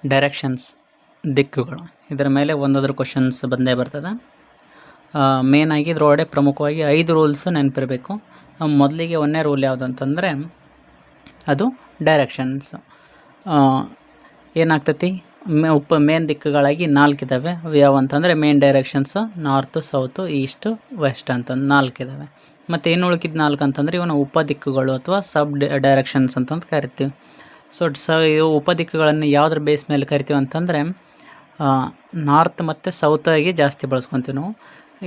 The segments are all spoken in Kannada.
ಡೈರೆಕ್ಷನ್ಸ್ ದಿಕ್ಕುಗಳು, ಇದರ ಮೇಲೆ ಒಂದಾದ್ರೂ ಕ್ವಶನ್ಸ್ ಬಂದೇ ಬರ್ತದೆ. ಮೇನಾಗಿ ಇದರೊಳಗಡೆ ಪ್ರಮುಖವಾಗಿ 5 ರೂಲ್ಸು ನೆನಪಿರಬೇಕು. ಮೊದಲಿಗೆ 1ನೇ ರೂಲ್ ಯಾವುದಂತಂದರೆ ಅದು ಡೈರೆಕ್ಷನ್ಸು. ಏನಾಗ್ತೈತಿ, ಮೇನ್ ದಿಕ್ಕುಗಳಾಗಿ 4 ಇದ್ದಾವೆ. ಅವು ಯಾವ ಅಂತಂದರೆ main directions north, south, east, west ಅಂತಂದು 4 ಇದ್ದಾವೆ. ಮತ್ತು ಇನ್ನು ಉಳ್ಕಿದ 4 ಅಂತಂದರೆ ಇವನು ಉಪದಿಕ್ಕುಗಳು ಅಥವಾ ಸಬ್ ಡೈರೆಕ್ಷನ್ಸ್ ಅಂತಂದು ಕರಿತೀವಿ. ಇವು ಉಪದಿಕ್ಕುಗಳನ್ನು ಯಾವುದ್ರ ಬೇಸ್ ಮೇಲೆ ಕರಿತೀವಿ ಅಂತಂದರೆ ನಾರ್ತ್ ಮತ್ತು ಸೌತಾಗಿ ಜಾಸ್ತಿ ಬಳಸ್ಕೊತೀವಿ ನಾವು.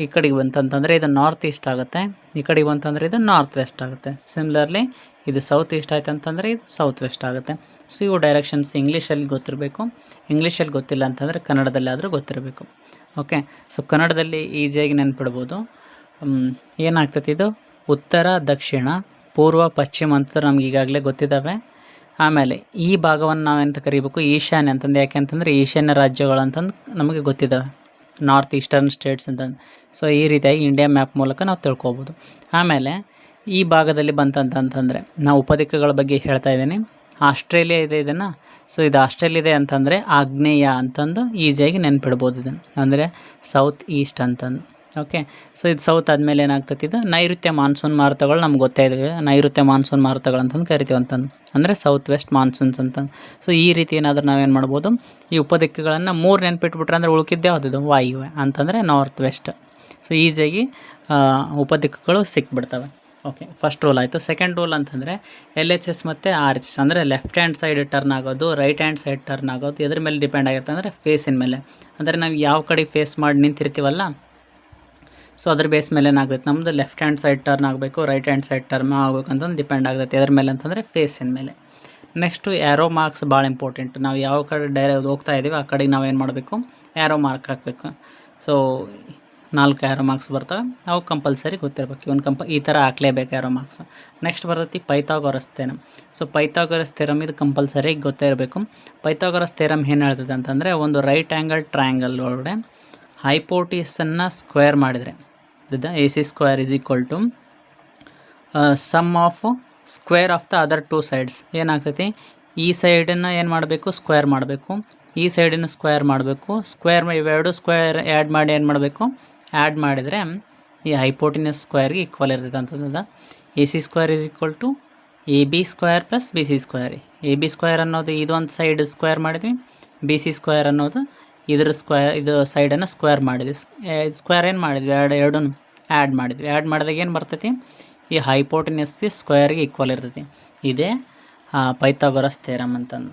ಈ ಕಡೆಗೆ ಬಂತಂತಂದರೆ ಇದು ನಾರ್ತ್ ಈಸ್ಟ್ ಆಗುತ್ತೆ, ಈ ಕಡೆಗೆ ಬಂತಂದರೆ ಇದು ನಾರ್ತ್ ವೆಸ್ಟ್ ಆಗುತ್ತೆ. ಸಿಮಿಲರ್ಲಿ ಇದು ಸೌತ್ ಈಸ್ಟ್ ಆಯ್ತು ಅಂತಂದರೆ ಇದು ಸೌತ್ ವೆಸ್ಟ್ ಆಗುತ್ತೆ. ಸೊ ಇವು ಡೈರೆಕ್ಷನ್ಸ್ ಇಂಗ್ಲೀಷಲ್ಲಿ ಗೊತ್ತಿರಬೇಕು. ಇಂಗ್ಲೀಷಲ್ಲಿ ಗೊತ್ತಿಲ್ಲ ಅಂತಂದರೆ ಕನ್ನಡದಲ್ಲಿ ಆದರೂ ಗೊತ್ತಿರಬೇಕು. ಓಕೆ, ಸೊ ಕನ್ನಡದಲ್ಲಿ ಈಸಿಯಾಗಿ ನೆನ್ಪಿಡ್ಬೋದು. ಏನಾಗ್ತೈತಿ, ಇದು ಉತ್ತರ, ದಕ್ಷಿಣ, ಪೂರ್ವ, ಪಶ್ಚಿಮ ಅಂತ ನಮ್ಗೆ ಈಗಾಗಲೇ ಗೊತ್ತಿದ್ದಾವೆ. ಆಮೇಲೆ ಈ ಭಾಗವನ್ನು ನಾವೆಂತ ಕರಿಬೇಕು, ಈಶಾನ್ಯ ಅಂತಂದು. ಯಾಕೆ ಅಂತಂದರೆ ಈಶಾನ್ಯ ರಾಜ್ಯಗಳು ಅಂತಂದು ನಮಗೆ ಗೊತ್ತಿದ್ದಾವೆ, ನಾರ್ತ್ ಈಸ್ಟರ್ನ್ ಸ್ಟೇಟ್ಸ್ ಅಂತಂದು. ಸೊ ಈ ರೀತಿಯಾಗಿ ಇಂಡಿಯಾ ಮ್ಯಾಪ್ ಮೂಲಕ ನಾವು ತಿಳ್ಕೊಬೋದು. ಆಮೇಲೆ ಈ ಭಾಗದಲ್ಲಿ ಬಂತಂತಂದರೆ ನಾವು ಉಪದಿಕ್ಕುಗಳ ಬಗ್ಗೆ ಹೇಳ್ತಾ ಇದ್ದೀನಿ. ಆಸ್ಟ್ರೇಲಿಯಾ ಇದೆ ಇದನ್ನು. ಸೊ ಇದು ಆಸ್ಟ್ರೇಲಿಯಾ ಇದೆ ಅಂತಂದರೆ ಆಗ್ನೇಯ ಅಂತಂದು ಈಸಿಯಾಗಿ ನೆನ್ಪಿಡ್ಬೋದು ಇದನ್ನು, ಅಂದರೆ ಸೌತ್ ಈಸ್ಟ್ ಅಂತಂದು. ಓಕೆ, ಸೊ ಇದು ಸೌತ್ ಆದಮೇಲೆ ಏನಾಗ್ತೈತಿ, ಇದು ನೈಋತ್ಯ ಮಾನ್ಸೂನ್ ಮಾರುತಗಳು ನಮ್ಗೆ ಗೊತ್ತೇ ಇದ್ದಾವೆ. ನೈಋತ್ಯ ಮಾನ್ಸೂನ್ ಮಾರುತಗಳು ಅಂತಂದು ಕರಿತೀವಿ ಅಂತಂದು, ಅಂದರೆ ಸೌತ್ ವೆಸ್ಟ್ ಮಾನ್ಸೂನ್ಸ್ ಅಂತಂದು. ಸೊ ಈ ರೀತಿ ಏನಾದರೂ ನಾವೇನು ಮಾಡ್ಬೋದು, ಈ ಉಪದಿಕ್ಕುಗಳನ್ನು 3 ನೆನ್ಪಿಟ್ಬಿಟ್ರೆ ಅಂದರೆ ಉಳ್ಕಿದ್ದೆ ಯಾವುದಿದು ವಾಯುವ್ಯ ಅಂತಂದರೆ ನಾರ್ತ್ ವೆಸ್ಟ್. ಸೊ ಈಸಿಯಾಗಿ ಉಪದಿಕ್ಕುಗಳು ಸಿಕ್ಬಿಡ್ತವೆ. ಓಕೆ, ಫಸ್ಟ್ ರೂಲ್ ಆಯಿತು. ಸೆಕೆಂಡ್ ರೂಲ್ ಅಂತಂದರೆ LHS ಮತ್ತು RHS ಅಂದರೆ ಲೆಫ್ಟ್ ಹ್ಯಾಂಡ್ ಸೈಡ್ ಟರ್ನ್ ಆಗೋದು, ರೈಟ್ ಹ್ಯಾಂಡ್ ಸೈಡ್ ಟರ್ನ್ ಆಗೋದು ಎದ್ರ ಮೇಲೆ ಡಿಪೆಂಡ್ ಆಗಿರುತ್ತೆ ಅಂದರೆ ಫೇಸಿನ ಮೇಲೆ. ಅಂದರೆ ನಾವು ಯಾವ ಕಡೆ ಫೇಸ್ ಮಾಡಿ ನಿಂತಿರ್ತೀವಲ್ಲ, ಸೊ ಅದ್ರ ಬೇಸ್ ಮೇಲೆ ಏನಾಗ್ತೈತೆ, ನಮ್ಮದು ಲೆಫ್ಟ್ ಹ್ಯಾಂಡ್ ಸೈಡ್ ಟರ್ನ್ ಆಗಬೇಕು, ರೈಟ್ ಹ್ಯಾಂಡ್ ಸೈಡ್ ಟರ್ನ್ ಆಗಬೇಕಂತಂದು ಡಿಪೆಂಡ್ ಆಗ್ತೈತೆ ಎದ್ರ ಮೇಲೆ ಅಂತಂದರೆ ಫೇಸಿನ ಮೇಲೆ. ನೆಕ್ಸ್ಟು ಆ್ಯರೋ ಮಾರ್ಕ್ಸ್ ಭಾಳ ಇಂಪಾರ್ಟೆಂಟ್. ನಾವು ಯಾವ ಕಡೆ ಡೈರೆಕ್ಟ್ ಹೋಗ್ತಾ ಇದ್ದೀವಿ ಆ ಕಡೆಗೆ ನಾವು ಏನು ಮಾಡಬೇಕು, ಆ್ಯರೋ ಮಾರ್ಕ್ ಹಾಕಬೇಕು. ಸೊ 4 ಆ್ಯರೋ ಮಾರ್ಕ್ಸ್ ಬರ್ತವೆ, ಅವು ಕಂಪಲ್ಸರಿ ಗೊತ್ತಿರಬೇಕು. ಇವನು ಈ ಥರ ಹಾಕ್ಲೇಬೇಕು ಆ್ಯರೋ ಮಾರ್ಕ್ಸ್. ನೆಕ್ಸ್ಟ್ ಬರ್ತೈತಿ Pythagoras theorem. So Pythagoras theorem ಇದು ಕಂಪಲ್ಸರಿ ಗೊತ್ತೇ ಇರಬೇಕು. ಪೈಥಾಗೊರಸ್ ಥಿಯರಮ್ ಏನು ಹೇಳ್ತದೆ ಅಂತಂದರೆ, ಒಂದು ರೈಟ್ ಆ್ಯಂಗಲ್ ಟ್ರಯಾಂಗಲ್ ಒಳಗಡೆ ಹೈಪೋಟಿಸನ್ನು ಸ್ಕ್ವೇರ್ ಮಾಡಿದರೆ AC square is equal to sum of square of the other 2 sides. ಏನಾಗ್ತೈತಿ, ಈ ಸೈಡನ್ನು ಏನು ಮಾಡಬೇಕು, ಸ್ಕ್ವೇರ್ ಮಾಡಬೇಕು, ಈ ಸೈಡನ್ನು ಸ್ಕ್ವೇರ್ ಮಾಡಬೇಕು. ಇವೆರಡು ಸ್ಕ್ವೇರ್ ಆ್ಯಡ್ ಮಾಡಿ ಏನು ಮಾಡಬೇಕು, ಆ್ಯಡ್ ಮಾಡಿದರೆ ಈ ಹೈಪೋಟಿನಸ್ ಸ್ಕ್ವೇರ್ಗೆ ಈಕ್ವಲ್ ಇರ್ತೈತೆ ಅಂತಂದ. AC square is equal to AB square plus BC square. AB square ಅನ್ನೋದು ಇದೊಂದು ಸೈಡ್ ಸ್ಕ್ವೇರ್ ಮಾಡಿದ್ವಿ, BC ಸ್ಕ್ವೇರ್ ಅನ್ನೋದು ಇದ್ರ ಇದು ಸೈಡನ್ನು ಸ್ಕ್ವೇರ್ ಮಾಡಿದ್ವಿ. ಸ್ಕ್ವೇರ್ ಏನು ಮಾಡಿದ್ವಿ, ಎರಡೂ ಆ್ಯಡ್ ಮಾಡಿದ್ವಿ. ಆ್ಯಡ್ ಮಾಡಿದಾಗ ಏನು ಬರ್ತೈತಿ, ಈ ಹೈಪೋಟಿನಸ್ಗೆ ಸ್ಕ್ವೇರ್ಗೆ ಈಕ್ವಲ್ ಇರ್ತೈತಿ. ಇದೇ ಪೈಥಾಗೊರಸ್ ಥಿಯರಮ್ ಅಂತಂದು.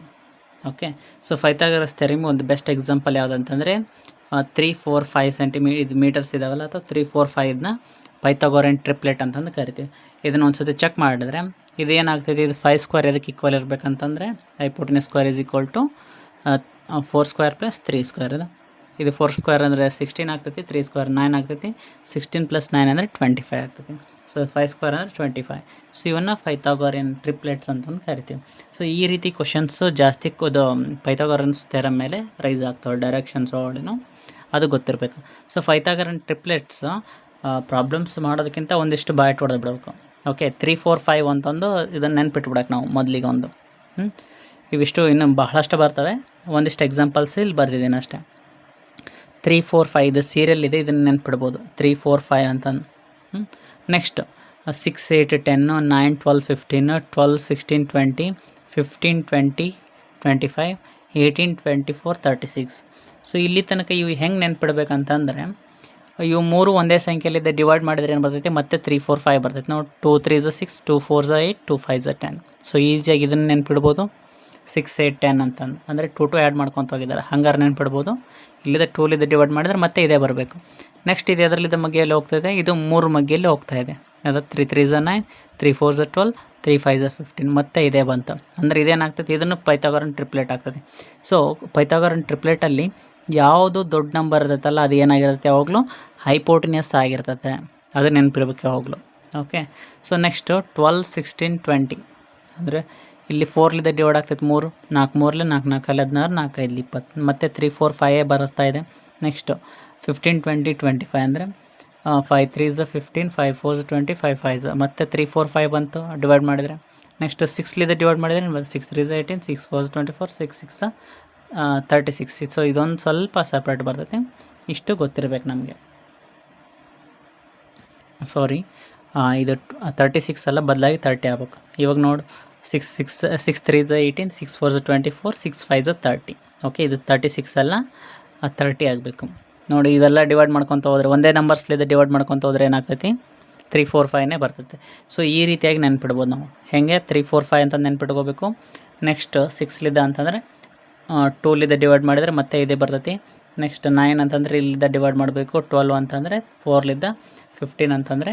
ಓಕೆ, ಸೊ ಪೈಥಾಗೊರಸ್ ಥಿಯರಮ್ ಒಂದು ಬೆಸ್ಟ್ ಎಕ್ಸಾಂಪಲ್ ಯಾವುದಂತಂದರೆ 3, 4, 5 ಮೀಟರ್ಸ್ ಇದಾವಲ್ಲ, ಅಥವಾ 3, 4, 5ನ ಪೈಥಾಗೊರನ್ ಟ್ರಿಪ್ಲೆಟ್ ಅಂತಂದು ಕರಿತೀವಿ. ಇದನ್ನು ಒಂದು ಸತಿ ಚೆಕ್ ಮಾಡಿದ್ರೆ ಇದು ಏನಾಗ್ತೈತಿ, ಇದು 5 ಸ್ಕ್ವೇರ್ ಎದಕ್ಕೆ ಈಕ್ವಲ್ ಇರಬೇಕಂತಂದರೆ hypotenuse square is equal to 4 square plus 3 square. ಇದು 4 ಸ್ಕ್ವೇರ್ ಅಂದರೆ 16 ಆಗ್ತೈತಿ, 3 ಸ್ಕ್ವೇರ್ 9 ಆಗ್ತೈತಿ, 16 ಪ್ಲಸ್ 9 ಅಂದರೆ 25 ಆಗ್ತೈತಿ. ಸೊ 5 ಸ್ಕ್ವೇರ್ ಅಂದರೆ 25. ಸೊ ಇವನ್ನ ಪೈಥಾಗೊರನ್ ಟ್ರಿಪ್ಲೆಟ್ಸ್ ಅಂತಂದು ಕರಿತೀವಿ. ಸೊ ಈ ರೀತಿ ಕ್ವಶನ್ಸು ಜಾಸ್ತಿ ಪೈಥಾಗೊರನ್ಸ್ ಥಿಯರಮ್ ಮೇಲೆ ರೈಸ್ ಆಗ್ತವೆ, ಡೈರೆಕ್ಷನ್ಸ್ ಒಳಗಡೆನೂ ಅದು ಗೊತ್ತಿರಬೇಕು. ಸೊ ಪೈಥಾಗೊರನ್ ಟ್ರಿಪ್ಲೆಟ್ಸ್ ಪ್ರಾಬ್ಲಮ್ಸ್ ಮಾಡೋದಕ್ಕಿಂತ ಒಂದಿಷ್ಟು ಬಾಯ್ಟ್ ಹೊಡೆದು ಬಿಡಬೇಕು. ಓಕೆ, 3, 4, 5 ಅಂತಂದು ಇದನ್ನು ನೆನ್ಪಿಟ್ಬಿಡಕ್ಕೆ ನಾವು ಮೊದಲಿಗೆ ಒಂದು. ಇವಿಷ್ಟು ಇನ್ನೂ ಬಹಳಷ್ಟು ಬರ್ತವೆ, ಒಂದಿಷ್ಟು ಎಕ್ಸಾಂಪಲ್ಸ್ ಇಲ್ಲಿ ಬರ್ದಿದ್ದೀನಿ ಅಷ್ಟೇ. 3, 4, 5 ಇದು ಸೀರಿಯಲ್ ಇದೆ, ಇದನ್ನು ನೆನ್ಪಿಡ್ಬೋದು 3, 4, 5 ಅಂತಂದು. ನೆಕ್ಸ್ಟ್ 6, 8, 10, 9, 12, 15, 12, 16, 20, 15, 20, 25, 18, 24, 36. ಸೊ ಇಲ್ಲಿ ತನಕ ಇವು ಹೆಂಗೆ ನೆನ್ಪಿಡ್ಬೇಕಂತಂದರೆ, ಇವು 3 ಒಂದೇ ಸಂಖ್ಯೆಯಲ್ಲಿದ್ದ ಡಿವೈಡ್ ಮಾಡಿದ್ರೆ ಏನು ಬರ್ತೈತಿ, ಮತ್ತೆ 3, 4, 5 ಬರ್ತೈತಿ. ನಾವು 2, 3 6, 2, 4 8, 2, 5 10. ಸೊ ಈಸಿಯಾಗಿ ಇದನ್ನು ನೆನ್ಪಿಡ್ಬೋದು 6, 8, 10 ಅಂತಂದು. ಅಂದರೆ 2 ಆ್ಯಡ್ ಮಾಡ್ಕೊತ ಹೋಗಿದ್ದಾರೆ, ಹಂಗಾರೆ ನೆನ್ಪಿಡ್ಬೋದು. ಇಲ್ಲಿದೆ 2 ಡಿವೈಡ್ ಮಾಡಿದ್ರೆ ಮತ್ತೆ ಇದೇ ಬರಬೇಕು. ನೆಕ್ಸ್ಟ್ ಇದು ಅದರಲ್ಲಿದ್ದ ಮಗ್ಗೆಯಲ್ಲಿ ಹೋಗ್ತಾಯಿದೆ, ಇದು 3 ಮಗ್ಗೆಯಲ್ಲಿ ಹೋಗ್ತಾ ಇದೆ. ಅದು 3, 3 9, 3, 4 12, 3, 5 15, ಮತ್ತೆ ಇದೇ ಬಂತು. ಅಂದರೆ ಇದೇನಾಗ್ತೈತಿ, ಇದನ್ನು ಪೈಥಾಗೊರನ್ ಟ್ರಿಪ್ಲೆಟ್ ಆಗ್ತದೆ. ಸೊ ಪೈಥಾಗೊರನ್ ಟ್ರಿಪ್ಲೆಟಲ್ಲಿ ಯಾವುದು ದೊಡ್ಡ ನಂಬರ್ ಇರ್ತೈತಲ್ಲ ಅದು ಏನಾಗಿರುತ್ತೆ, ಯಾವಾಗಲೂ ಹೈಪೋಟಿನಿಯಸ್ ಆಗಿರ್ತೈತೆ, ಅದು ನೆನಪಿರ್ಬೇಕು ಯಾವಾಗಲೂ. ಓಕೆ, ಸೊ ನೆಕ್ಸ್ಟು 12, 16, 20 ಅಂದರೆ ಇಲ್ಲಿ 4 ಡಿವೈಡ್ ಆಗ್ತೈತೆ, 3, 4, 3 4, 4 16, 4, 5 20, ಮತ್ತು 3, 4, 5 ಬರ್ತಾ ಇದೆ. ನೆಕ್ಸ್ಟು 15, 20, 25 ಅಂದರೆ 5 3 15, 5 4 20, 5 5 ಮತ್ತು 3, 4, 5 ಬಂತು ಡಿವೈಡ್ ಮಾಡಿದರೆ. ನೆಕ್ಸ್ಟ್ 6 ಡಿವೈಡ್ ಮಾಡಿದರೆ 6 3 18, 6 4 24, 6 6 36. ಸೊ ಇದೊಂದು ಸ್ವಲ್ಪ ಸಪ್ರೇಟ್ ಬರ್ತೈತಿ, ಇಷ್ಟು ಗೊತ್ತಿರಬೇಕು ನಮಗೆ. ಸಾರಿ, ಇದು 36 ಅಲ್ಲ, ಬದಲಾಗಿ 30 ಆಗ್ಬೇಕು. ಇವಾಗ ನೋಡು, 6 3 18, 6 4 24, 6 5 30. ಓಕೆ, ಇದು 36 ಅಲ್ಲ, 30 ಆಗಬೇಕು. ನೋಡಿ, ಇವೆಲ್ಲ ಡಿವೈಡ್ ಮಾಡ್ಕೊತ ಹೋದರೆ, ಒಂದೇ ನಂಬರ್ಸ್ಲಿದ್ದು ಡಿವೈಡ್ ಮಾಡ್ಕೊತ ಹೋದರೆ ಏನಾಗ್ತೈತಿ, 3 4 5ನೇ ಬರ್ತೈತೆ. ಸೊ ಈ ರೀತಿಯಾಗಿ ನೆನ್ಪಿಡ್ಬೋದು ನಾವು. ಹೇಗೆ 3 4 5 ಅಂತ ನೆನ್ಪಿಟ್ಕೋಬೇಕು. ನೆಕ್ಸ್ಟ್ 6ಲಿದ್ದ ಅಂತಂದರೆ 2ಲಿದ್ದ ಡಿವೈಡ್ ಮಾಡಿದರೆ ಮತ್ತೆ ಇದೇ ಬರ್ತೈತಿ. ನೆಕ್ಸ್ಟ್ 9 ಅಂತಂದರೆ ಇಲ್ಲಿದ್ದ ಡಿವೈಡ್ ಮಾಡಬೇಕು. 12 ಅಂತಂದರೆ 4ಲಿದ್ದ, 15 ಅಂತಂದರೆ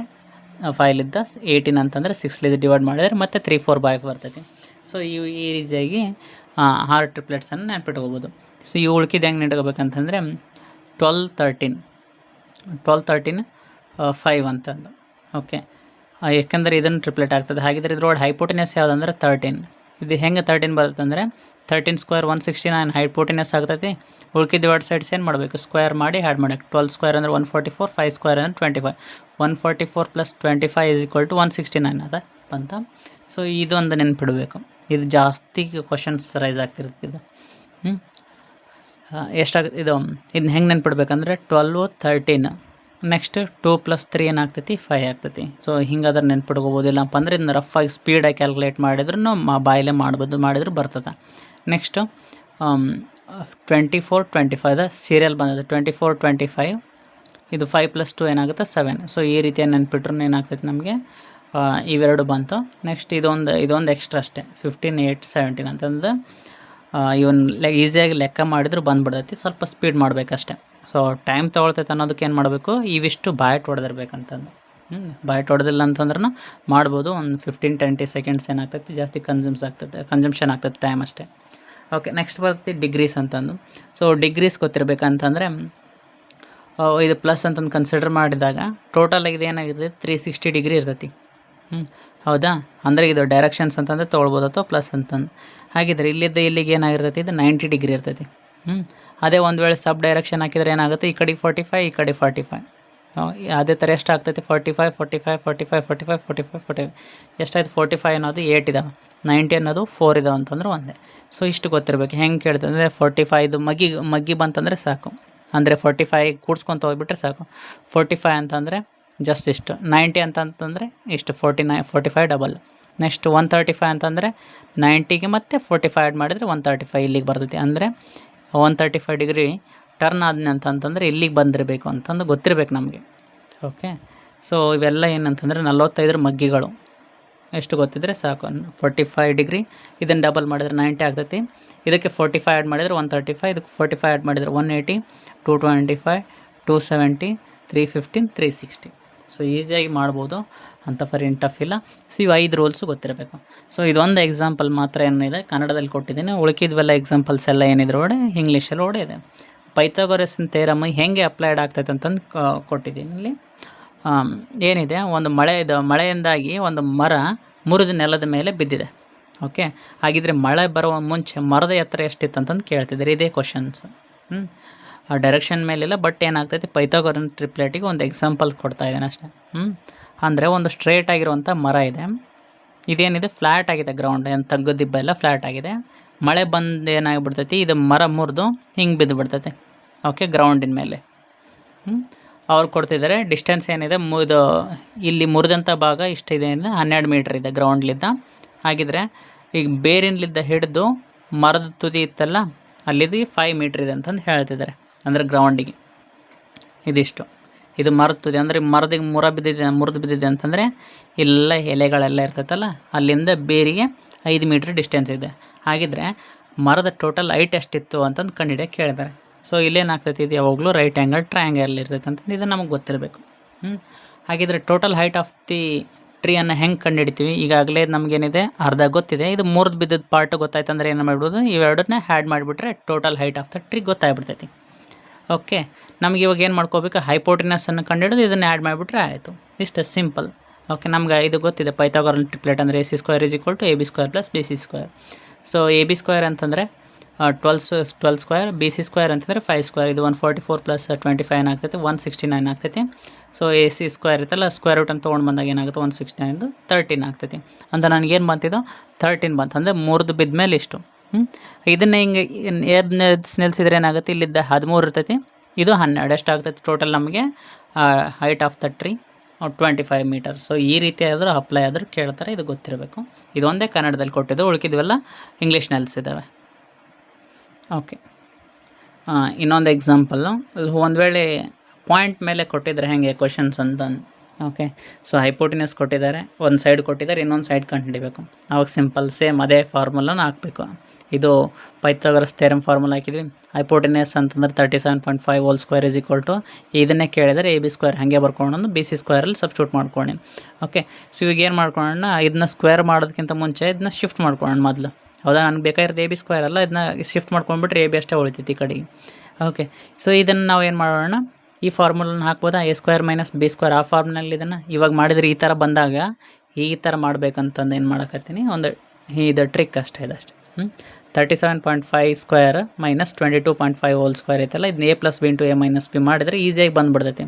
5ಲಿದ್ದ, 18 ಅಂತಂದರೆ 6ಲಿದ್ದ ಡಿವೈಡ್ ಮಾಡಿದರೆ ಮತ್ತೆ 3 4 5 ಬರ್ತೈತಿ. ಸೊ ಈ ರೀತಿಯಾಗಿ 6 ಟ್ರಿಪ್ಲೆಟ್ಸನ್ನು ನೆನ್ಪಿಟ್ಕೋಬೋದು. ಸೊ ಈ ಉಳ್ಕಿದ್ದು ಹೆಂಗೆ ನೆಟ್ಕೋಬೇಕಂತಂದರೆ 12 13 5 ಅಂತಂದು. ಓಕೆ, ಯಾಕೆಂದರೆ ಇದನ್ನು ಟ್ರಿಪ್ಲೆಟ್ ಆಗ್ತದೆ. ಹಾಗಿದ್ರೆ ಇದ್ರೊಳಗೆ ಹೈಪೋಟಿನಸ್ ಯಾವುದಂದ್ರೆ 13. ಇದು ಹೆಂಗೆ 13 ಬರುತ್ತೆ ಅಂದರೆ 13 ಸ್ಕ್ವೇರ್ 169 ಹೈಪೋಟಿನಸ್ ಆಗ್ತೈತಿ. ಉಳ್ಕಿದ್ದು ಎರಡು ಸೈಡ್ಸ್ ಏನು ಮಾಡಬೇಕು, ಸ್ಕ್ವೇರ್ ಮಾಡಿ ಆ್ಯಡ್ ಮಾಡಬೇಕು. 12 ಸ್ಕ್ವೇರ್ ಅಂದರೆ 144, 5 ಸ್ಕ್ವೇರ್ ಅಂದರೆ 25. 144 + 25 = 169 ಅದ ಅಂತ. ಸೊ ಇದೊಂದು ನೆನ್ಪಿಡಬೇಕು. ಇದು ಜಾಸ್ತಿ ಕ್ವಶನ್ಸ್ ರೈಸ್ ಆಗ್ತಿರುತ್ತೆ. ಇದು ಎಷ್ಟಾಗುತ್ತೆ ಇದನ್ನ ಹೆಂಗೆ ನೆನ್ಪಿಡ್ಬೇಕಂದ್ರೆ 12 13, ನೆಕ್ಸ್ಟ್ 2 + 3 ಏನಾಗ್ತೈತಿ, 5 ಆಗ್ತೈತಿ. ಸೊ ಹಿಂಗಾದ್ರೆ ನೆನ್ಪಿಡ್ಕೋಬೋದಿಲ್ಲಪ್ಪ ಅಂದರೆ ಇದನ್ನ ರಫಾಗಿ ಸ್ಪೀಡಾಗಿ ಕ್ಯಾಲ್ಕುಲೇಟ್ ಮಾಡಿದ್ರು ಬಾಯಲ್ಲೇ ಮಾಡಿದ್ರು ಬರ್ತದೆ. ನೆಕ್ಸ್ಟ್ 24 25 ಸೀರಿಯಲ್ ಬಂದಿದೆ. 24 25, ಇದು 5 + 2 ಏನಾಗುತ್ತೆ 7. ಸೊ ಈ ರೀತಿಯಾಗಿ ನೆನ್ಪಿಟ್ರೂ ಏನಾಗ್ತೈತಿ ನಮಗೆ, ಇವೆರಡು ಬಂತು. ನೆಕ್ಸ್ಟ್ ಇದೊಂದು ಎಕ್ಸ್ಟ್ರಾ ಅಷ್ಟೇ, 15 8 17 ಅಂತಂದು ಇವನ್ ಈಸಿಯಾಗಿ ಲೆಕ್ಕ ಮಾಡಿದ್ರು ಬಂದುಬಿಡ್ತೈತಿ. ಸ್ವಲ್ಪ ಸ್ಪೀಡ್ ಮಾಡಬೇಕಷ್ಟೆ. ಸೊ ಟೈಮ್ ತೊಗೊಳ್ತೈತೆ ಅನ್ನೋದಕ್ಕೆ ಏನು ಮಾಡಬೇಕು, ಇವಿಷ್ಟು ಬಾಯ್ಟ್ ಹೊಡೆದಿರ್ಬೇಕಂತಂದು. ಬಾಯ್ಟ್ ಹೊಡೆದಿಲ್ಲ ಅಂತಂದ್ರೂ ಮಾಡ್ಬೋದು. ಒಂದು 15-20 ಸೆಕೆಂಡ್ಸ್ ಏನಾಗ್ತೈತಿ, ಜಾಸ್ತಿ ಕನ್ಸಂಪ್ಷನ್ ಆಗ್ತೈತೆ ಟೈಮ್ ಅಷ್ಟೇ. ಓಕೆ, ನೆಕ್ಸ್ಟ್ ಬರ್ತೈತಿ ಡಿಗ್ರೀಸ್ ಅಂತಂದು. ಸೊ ಡಿಗ್ರೀಸ್ ಗೊತ್ತಿರಬೇಕಂತಂದರೆ ಇದು ಪ್ಲಸ್ ಅಂತಂದು ಕನ್ಸಿಡರ್ ಮಾಡಿದಾಗ ಟೋಟಲಾಗಿ ಇದು ಏನಾಗಿರ್ತೈತಿ 360 ಡಿಗ್ರಿ ಇರ್ತೈತಿ. ಹೌದಾ, ಅಂದರೆ ಇದು ಡೈರೆಕ್ಷನ್ಸ್ ಅಂತಂದರೆ ತೊಗೊಳ್ಬೋದು ಅಥವಾ ಪ್ಲಸ್ ಅಂತಂದು. ಹಾಗಿದ್ರೆ ಇಲ್ಲಿಗೆ ಏನಾಗಿರ್ತೈತಿ, ಇದು 90 ಡಿಗ್ರಿ ಇರ್ತೈತಿ. ಅದೇ ಒಂದು ವೇಳೆ ಸಬ್ ಡೈರೆಕ್ಷನ್ ಹಾಕಿದರೆ ಏನಾಗುತ್ತೆ, ಈ ಕಡೆ 45 ಈ ಕಡೆ 45. ಅದೇ ಥರ ಎಷ್ಟು ಆಗ್ತೈತಿ, 45 45 45 45 45 45 ಎಷ್ಟಾಯ್ತು, 45 ಅನ್ನೋದು 8 ಇದಾವೆ, 90 ಅನ್ನೋದು 4 ಇದಾವೆ ಅಂತಂದ್ರೆ ಒಂದೇ. ಸೊ ಇಷ್ಟು ಗೊತ್ತಿರಬೇಕು. ಹೆಂಗೆ ಕೇಳ್ತದೆ ಅಂದರೆ 45 ಮಗ್ಗಿ ಬಂತಂದರೆ ಸಾಕು, ಅಂದರೆ 45 ಕೂಡ್ಸ್ಕೊತ ಹೋಗ್ಬಿಟ್ರೆ ಸಾಕು. 45 ಅಂತಂದರೆ ಜಸ್ಟ್ ಇಷ್ಟು, 90 ಅಂತಂತಂದರೆ ಇಷ್ಟು, 45 ಡಬಲ್. ನೆಕ್ಸ್ಟ್ 135 ಅಂತಂದರೆ 90ಗೆ ಮತ್ತೆ 45 ಆ್ಯಡ್ ಮಾಡಿದರೆ 135 ಇಲ್ಲಿಗೆ ಬರ್ತೈತಿ. ಅಂದರೆ 135 ಡಿಗ್ರಿ ಟರ್ನ್ ಅಂತಂತಂದರೆ ಇಲ್ಲಿಗೆ ಬಂದಿರಬೇಕು ಅಂತಂದು ಗೊತ್ತಿರಬೇಕು ನಮಗೆ. ಓಕೆ, ಸೊ ಇವೆಲ್ಲ ಏನಂತಂದರೆ 45 ಮಗ್ಗಿಗಳು ಎಷ್ಟು ಗೊತ್ತಿದ್ರೆ ಸಾಕು. 45 ಡಿಗ್ರಿ, ಇದನ್ನು ಡಬಲ್ ಮಾಡಿದರೆ 90 ಆಗ್ತೈತಿ. ಇದಕ್ಕೆ 45 ಆ್ಯಡ್ ಮಾಡಿದರೆ 135, ಇದಕ್ಕೆ 45 ಆ್ಯಡ್ ಮಾಡಿದರೆ 180, 225, 270, 315, 360. ಸೊ ಈಸಿಯಾಗಿ ಮಾಡ್ಬೋದು, ಅಂತ ಫಾರಿನ್ ಟಫ್ ಇಲ್ಲ. ಸೊ ಇವು 5 ರೂಲ್ಸು ಗೊತ್ತಿರಬೇಕು. ಸೊ ಇದೊಂದು ಎಕ್ಸಾಂಪಲ್ ಮಾತ್ರ ಏನಿದೆ ಕನ್ನಡದಲ್ಲಿ ಕೊಟ್ಟಿದ್ದೀನಿ. ಉಳ್ಕಿದ್ವೆಲ್ಲ ಎಕ್ಸಾಂಪಲ್ಸ್ ಎಲ್ಲ ಏನಿದ್ರೊಡೆ ಇಂಗ್ಲೀಷಲ್ಲಿ ಇದೆ. ಪೈಥಾಗೊರಸ್ನ ಥಿಯರಮ್ ಹೆಂಗೆ ಅಪ್ಲೈಡ್ ಆಗ್ತೈತೆ ಅಂತಂದು ಕೊಟ್ಟಿದ್ದೀನಿ ಇಲ್ಲಿ. ಏನಿದೆ, ಒಂದು ಮಳೆಯಿಂದಾಗಿ ಒಂದು ಮರ ಮುರಿದ ನೆಲದ ಮೇಲೆ ಬಿದ್ದಿದೆ. ಓಕೆ, ಹಾಗಿದ್ರೆ ಮಳೆ ಬರುವ ಮುಂಚೆ ಮರದ ಎತ್ತರ ಎಷ್ಟಿತ್ತು ಅಂತಂದು ಕೇಳ್ತಿದ್ದಾರೆ. ಇದೇ ಕ್ವಶನ್ಸ್. ಆ ಡೈರೆಕ್ಷನ್ ಮೇಲಿಲ್ಲ, ಬಟ್ ಏನಾಗ್ತೈತೆ ಪೈಥಾಗೊರಸ್ ಟ್ರಿಪ್ಲೆಟಿಗೆ ಒಂದು ಎಕ್ಸಾಂಪಲ್ ಕೊಡ್ತಾ ಇದ್ದೇನೆ ಅಷ್ಟೇ. ಅಂದರೆ ಒಂದು ಸ್ಟ್ರೇಟ್ ಆಗಿರುವಂಥ ಮರ ಇದೆ, ಇದೇನಿದೆ ಫ್ಲ್ಯಾಟ್ ಆಗಿದೆ, ಗ್ರೌಂಡ್ ಏನು ತಗ್ಗದಿಬ್ಬ ಎಲ್ಲ ಫ್ಲ್ಯಾಟ್ ಆಗಿದೆ. ಮಳೆ ಬಂದು ಏನಾಗಿಬಿಡ್ತೈತಿ, ಇದು ಮರ ಮುರಿದು ಹಿಂಗೆ ಬಿದ್ದು ಬಿಡ್ತೈತೆ. ಓಕೆ, ಗ್ರೌಂಡಿನ ಮೇಲೆ ಅವ್ರು ಕೊಡ್ತಿದ್ದಾರೆ ಡಿಸ್ಟೆನ್ಸ್ ಏನಿದೆ, ಇಲ್ಲಿ ಮುರಿದಂಥ ಭಾಗ ಇಷ್ಟಿದೆ, 12 ಮೀಟ್ರ್ ಇದೆ ಗ್ರೌಂಡ್ಲಿದ್ದ. ಹಾಗಿದ್ರೆ ಈಗ ಬೇರಿನಲ್ಲಿದ್ದ ಹಿಡಿದು ಮರದ ತುದಿ ಇತ್ತಲ್ಲ ಅಲ್ಲಿದ್ದು 5 ಮೀಟ್ರ್ ಇದೆ ಅಂತಂದು ಹೇಳ್ತಿದ್ದಾರೆ. ಅಂದರೆ ಗ್ರೌಂಡಿಗೆ ಇದಿಷ್ಟು, ಇದು ಮರದ ತುದಿ. ಅಂದರೆ ಮರದಿಗೆ ಮುರಿದು ಬಿದ್ದಿದೆ ಅಂತಂದರೆ ಇಲ್ಲ ಎಲೆಗಳೆಲ್ಲ ಇರ್ತೈತಲ್ಲ ಅಲ್ಲಿಂದ ಬೇರಿಗೆ 5 ಮೀಟ್ರ್ ಡಿಸ್ಟೆನ್ಸ್ ಇದೆ. ಹಾಗಿದ್ರೆ ಮರದ ಟೋಟಲ್ ಹೈಟ್ ಎಷ್ಟಿತ್ತು ಅಂತಂದು ಕಂಡುಹಿಡಿಯೋಕೆ ಕೇಳಿದ್ದಾರೆ. ಸೊ ಇಲ್ಲೇನಾಗ್ತೈತಿ, ಇದು ಯಾವಾಗಲೂ ರೈಟ್ ಆ್ಯಂಗಲ್ ಟ್ರಯಾಂಗಲ್ ಇರ್ತೈತೆ ಅಂತಂದು ಇದು ನಮಗೆ ಗೊತ್ತಿರಬೇಕು. ಹಾಗಿದ್ರೆ ಟೋಟಲ್ ಹೈಟ್ ಆಫ್ ದಿ ಟ್ರೀಯನ್ನು ಹೆಂಗೆ ಕಂಡುಹಿಡಿತೀವಿ, ಈಗಾಗಲೇ ನಮಗೇನಿದೆ ಅರ್ಧ ಗೊತ್ತಿದೆ. ಇದು ಮುರಿದು ಬಿದ್ದಿದ್ದ ಪಾರ್ಟ್ ಗೊತ್ತಾಯ್ತು ಅಂದರೆ ಏನು ಮಾಡ್ಬೋದು, ಇವೆರಡನ್ನ ಹ್ಯಾಡ್ ಮಾಡಿಬಿಟ್ರೆ total height of the tree ಗೊತ್ತಾಗ್ಬಿಡ್ತೈತಿ. ಓಕೆ, ನಮಗೆ ಇವಾಗ ಏನು ಮಾಡ್ಕೋಬೇಕು, ಹೈಪೋಟಿನಸನ್ನು ಕಂಡುಹಿಡಿದು ಇದನ್ನು ಆ್ಯಡ್ ಮಾಡಿಬಿಟ್ರೆ ಆಯಿತು. ಇಷ್ಟು ಸಿಂಪಲ್. ಓಕೆ, ನಮ್ಗೆ ಇದು ಗೊತ್ತಿದೆ ಪೈಥಾಗೊರಸ್ ಟ್ರಿಪ್ಲೆಟ್ ಅಂದರೆ AC² = AB² + BC². So AB² ಅಂತಂದರೆ 12² BC² ಅಂತಂದರೆ 5². ಇದು 144 + 25 ಏನಾಗ್ತೈತೆ 169 ಆಗ್ತೈತಿ. ಸೊ AC² ಇರುತ್ತಲ್ಲ ಸ್ಕ್ವೇರ್ ರೂಟ್ ಅಂತ ತೊಗೊಂಡು ಬಂದಾಗ ಏನಾಗುತ್ತೆ 169 13 ಆಗ್ತೈತಿ. ಅಂತ ನನಗೇನು ಬಂತಿದ್ದು 13 ಬಂತು. ಅಂದರೆ ಮುರಿದು ಬಿದ್ದ ಮೇಲೆ ಇಷ್ಟು ಇದನ್ನು ಹಿಂಗೆ ನಿಲ್ಸಿದ್ರೆ ಏನಾಗುತ್ತೆ, ಇಲ್ಲಿದ್ದ 13 ಇರ್ತೈತಿ, ಇದು 12 ಎಷ್ಟಾಗ್ತೈತಿ ಟೋಟಲ್ ನಮಗೆ height of the tree 25 metre. So ಈ ರೀತಿ ಆದರೂ ಅಪ್ಲೈ ಆದರೂ ಕೇಳ್ತಾರೆ, ಇದು ಗೊತ್ತಿರಬೇಕು. ಇದೊಂದೇ ಕನ್ನಡದಲ್ಲಿ ಕೊಟ್ಟಿದ್ದು, ಉಳ್ಕಿದ್ವೆಲ್ಲ ಇಂಗ್ಲೀಷ್ನಲ್ಲಿದ್ದಾವೆ. ಓಕೆ, ಇನ್ನೊಂದು ಎಕ್ಸಾಂಪಲ್ಲು, ಒಂದು ವೇಳೆ ಪಾಯಿಂಟ್ ಮೇಲೆ ಕೊಟ್ಟಿದ್ದಾರೆ ಹೆಂಗೆ ಕ್ವಶನ್ಸ್ ಅಂತ. ಓಕೆ, ಸೊ ಹೈಪೋಟಿನಸ್ ಕೊಟ್ಟಿದ್ದಾರೆ, ಒಂದು ಸೈಡ್ ಕೊಟ್ಟಿದ್ದಾರೆ, ಇನ್ನೊಂದು ಸೈಡ್ ಕಂಡುಹಿಡಿಬೇಕು. ಅವಾಗ ಸಿಂಪಲ್ ಸೇಮ್ ಅದೇ ಫಾರ್ಮುಲಾನ ಹಾಕಬೇಕು. ಇದು ಪೈಥಾಗರಸ್ ಥಿಯರಮ್ ಫಾರ್ಮುಲಾ ಹಾಕಿದ್ವಿ. ಹೈಪೋಟಿನಸ್ ಅಂತಂದ್ರೆ 37.5 whole square is equal to ಇದನ್ನೇ ಕೇಳಿದರೆ AB² ಹಾಗೆ ಬರ್ಕೊಂಡು BC² ಸಬ್ಸ್ಟಿಟ್ಯೂಟ್ ಮಾಡ್ಕೊಂಡು. ಓಕೆ, ಸೊ ಇವಾಗ ಏನು ಮಾಡ್ಕೊಳ್ಳೋಣ, ಇದನ್ನ ಸ್ಕ್ವೇರ್ ಮಾಡೋದಕ್ಕಿಂತ ಮುಂಚೆ ಇದನ್ನ ಶಿಫ್ಟ್ ಮಾಡ್ಕೊಳ್ಳೋಣ ಮೊದಲು. ಹೌದಾ, ನನಗೆ ಬೇಕಾಗಿರೋದು AB² ಅಲ್ಲ, ಇದನ್ನ ಶಿಫ್ಟ್ ಮಾಡ್ಕೊಂಡ್ಬಿಟ್ರೆ AB ಅಷ್ಟೇ ಉಳಿತೈತಿ ಈ ಕಡೆಗೆ. ಓಕೆ, ಸೊ ಇದನ್ನು ನಾವು ಏನು ಮಾಡೋಣ, ಈ ಫಾರ್ಮುಲನ್ನ ಹಾಕ್ಬೋದಾ, A² - B² ಆ ಫಾರ್ಮ್ನಲ್ಲಿ ಇದನ್ನು ಇವಾಗ ಮಾಡಿದರೆ ಈ ಥರ ಬಂದಾಗ ಈ ಥರ ಮಾಡಬೇಕಂತಂದು ಏನು ಮಾಡಕತ್ತೀನಿ, ಒಂದು ಇದು ಟ್ರಿಕ್ ಅಷ್ಟೇ, ಇದಷ್ಟೇ. 37.5 ಸ್ಕ್ವೇರ್ ಮೈನಸ್ 22.5 ಹೋಲ್ ಸ್ಕ್ವೇರ್ ಐತಲ್ಲ, ಇದನ್ನ A + B × A - B ಮಾಡಿದರೆ ಈಸಿಯಾಗಿ ಬಂದುಬಿಡ್ತೈತಿ.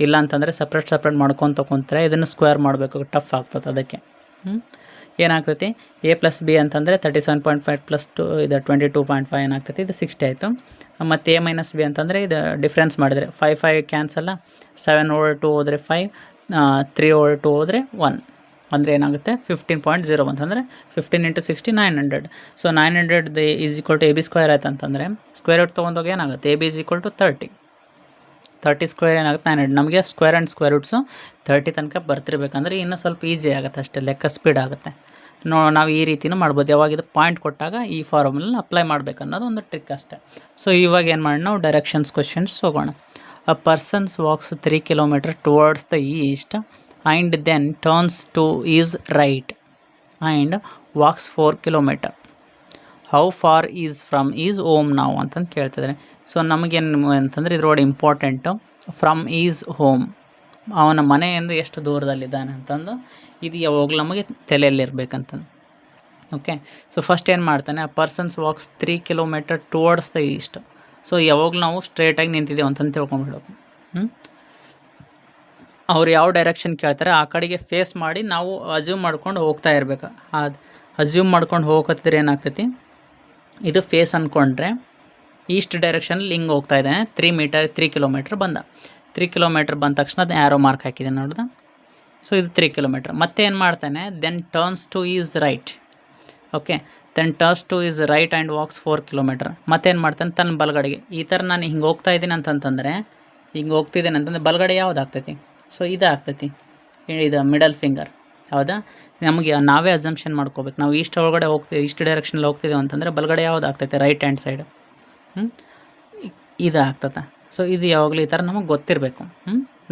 ಇಲ್ಲ ಅಂತಂದರೆ ಸಪ್ರೇಟ್ ಮಾಡ್ಕೊತ ಕುಂತ್ರೆ ಇದನ್ನು ಸ್ಕ್ವೇರ್ ಮಾಡಬೇಕು, ಟಫ್ ಆಗ್ತದೆ. ಅದಕ್ಕೆ ಏನಾಗ್ತೈತಿ, A + B ಅಂತಂದರೆ 37.5 + 2 ಇದು 22.5 ಏನಾಗ್ತೈತಿ, ಇದು 60 ಆಯಿತು. ಮತ್ತು A - B ಅಂತಂದರೆ ಇದು ಡಿಫ್ರೆನ್ಸ್ ಮಾಡಿದರೆ 5 ಕ್ಯಾನ್ಸಲ್ಲ, 7 over 2 ಹೋದರೆ 5, 3 over 2 ಹೋದರೆ 1, ಅಂದರೆ ಏನಾಗುತ್ತೆ 15.0 ಅಂತಂದರೆ 15 × 60 900. So 900 is equal to AB² ಆಯ್ತು ಅಂತಂದರೆ ಸ್ಕ್ವೇರ್ ರೂಟ್ ತೊಗೊಂಡೋಗಿ ಏನಾಗುತ್ತೆ, AB = 30. 30 ಸ್ಕ್ವೇರ್ ಏನಾಗುತ್ತೆ 900. ನಮಗೆ ಸ್ಕ್ವೇರ್ ಆ್ಯಂಡ್ ಸ್ಕ್ವೇರ್ ರೂಟ್ಸು 30 ತನಕ ಬರ್ತಿರ್ಬೇಕಂದ್ರೆ ಇನ್ನೂ ಸ್ವಲ್ಪ ಈಸಿ ಆಗುತ್ತೆ ಅಷ್ಟೇ, ಲೆಕ್ಕ ಸ್ಪೀಡ್ ಆಗುತ್ತೆ. ನಾವು ಈ ರೀತಿನೂ ಮಾಡ್ಬೋದು. ಯಾವಾಗ ಇದು ಪಾಯಿಂಟ್ ಕೊಟ್ಟಾಗ ಈ ಫಾರ್ಮುಲನ ಅಪ್ಲೈ ಮಾಡಬೇಕು ಅನ್ನೋದು ಒಂದು ಟ್ರಿಕ್ ಅಷ್ಟೇ. ಸೊ ಇವಾಗ ಏನು ಮಾಡಿ ನಾವು ಡೈರೆಕ್ಷನ್ಸ್ ಕ್ವಶನ್ಸ್ ಹೋಗೋಣ. A persons walks 3 kilometers towards the east and then turns to his right and walks 4 kilometers. How far is from his home ನಾವು ಅಂತಂದು ಕೇಳ್ತಿದ್ದಾರೆ. ಸೊ ನಮಗೇನು ಅಂತಂದರೆ ಇದ್ರೊಳಗೆ ಇಂಪಾರ್ಟೆಂಟು ಫ್ರಮ್ ಈಸ್ ಹೋಮ್, ಅವನ ಮನೆಯಿಂದ ಎಷ್ಟು ದೂರದಲ್ಲಿದ್ದಾನೆ ಅಂತಂದು ಇದು ಯಾವಾಗಲೂ ನಮಗೆ ತಲೆಯಲ್ಲಿರ್ಬೇಕಂತಂದು. ಓಕೆ, ಸೊ ಫಸ್ಟ್ ಏನು ಮಾಡ್ತಾನೆ, ಆ persons walks 3 kilometers towards the East. So ಯಾವಾಗಲೂ ನಾವು ಸ್ಟ್ರೇಟಾಗಿ ನಿಂತಿದ್ದೇವೆ ಅಂತಂದು ತಿಳ್ಕೊಂಡ್ಬಿಡೋದು. ಅವ್ರು ಯಾವ ಡೈರೆಕ್ಷನ್ ಕೇಳ್ತಾರೆ ಆ ಕಡೆಗೆ ಫೇಸ್ ಮಾಡಿ ನಾವು ಅಸ್ಯೂಮ್ ಮಾಡ್ಕೊಂಡು ಹೋಗ್ತಾ ಇರಬೇಕು. ಅದು ಅಸ್ಯೂಮ್ ಮಾಡ್ಕೊಂಡು ಹೋಗತ್ತಿದ್ರೆ ಏನಾಗ್ತೈತಿ, ಇದು ಫೇಸ್ ಅಂದ್ಕೊಂಡ್ರೆ ಈಸ್ಟ್ ಡೈರೆಕ್ಷನಲ್ಲಿ ಹಿಂಗೆ ಹೋಗ್ತಾ ಇದ್ದಾನೆ, 3 kilometers ಬಂದ. 3 kilometers ಬಂದ ತಕ್ಷಣ ಅದು ಆ್ಯರೋ ಮಾರ್ಕ್ ಹಾಕಿದೆ ನೋಡ್ದ. ಸೊ ಇದು 3 kilometers. ಮತ್ತೆ ಏನು ಮಾಡ್ತಾನೆ, then turns to his right. Okay, then turns to his right and walks 4 kilometers. ಮತ್ತೇನು ಮಾಡ್ತಾನೆ, ತನ್ನ ಬಲಗಡೆಗೆ ಈ ಥರ ನಾನು ಹಿಂಗೆ ಹೋಗ್ತಾ ಇದ್ದೀನಿ ಅಂತಂತಂದರೆ, ಹಿಂಗೆ ಹೋಗ್ತಿದ್ದೇನೆ ಅಂತಂದರೆ ಬಲಗಡೆ ಯಾವ್ದು ಆಗ್ತೈತಿ, ಸೊ ಇದು ಆಗ್ತೈತಿ, ಇದು ಮಿಡಲ್ ಫಿಂಗರ್. ಹೌದಾ, ನಮಗೆ ನಾವೇ ಅಸಂಪ್ಷನ್ ಮಾಡ್ಕೋಬೇಕು. ನಾವು ಈಸ್ಟ್ ಒಳಗಡೆ ಹೋಗ್ತೀವಿ, ಈಸ್ಟ್ ಡೈರೆಕ್ಷನಲ್ಲಿ ಹೋಗ್ತಿದ್ದೇವೆ ಅಂತಂದರೆ ಬಲಗಡೆ ಯಾವ್ದು ಆಗ್ತೈತೆ, ರೈಟ್ ಹ್ಯಾಂಡ್ ಸೈಡ್ ಇದು ಆಗ್ತದೆ. ಸೊ ಇದು ಯಾವಾಗಲೂ ಈ ಥರ ನಮಗೆ ಗೊತ್ತಿರಬೇಕು.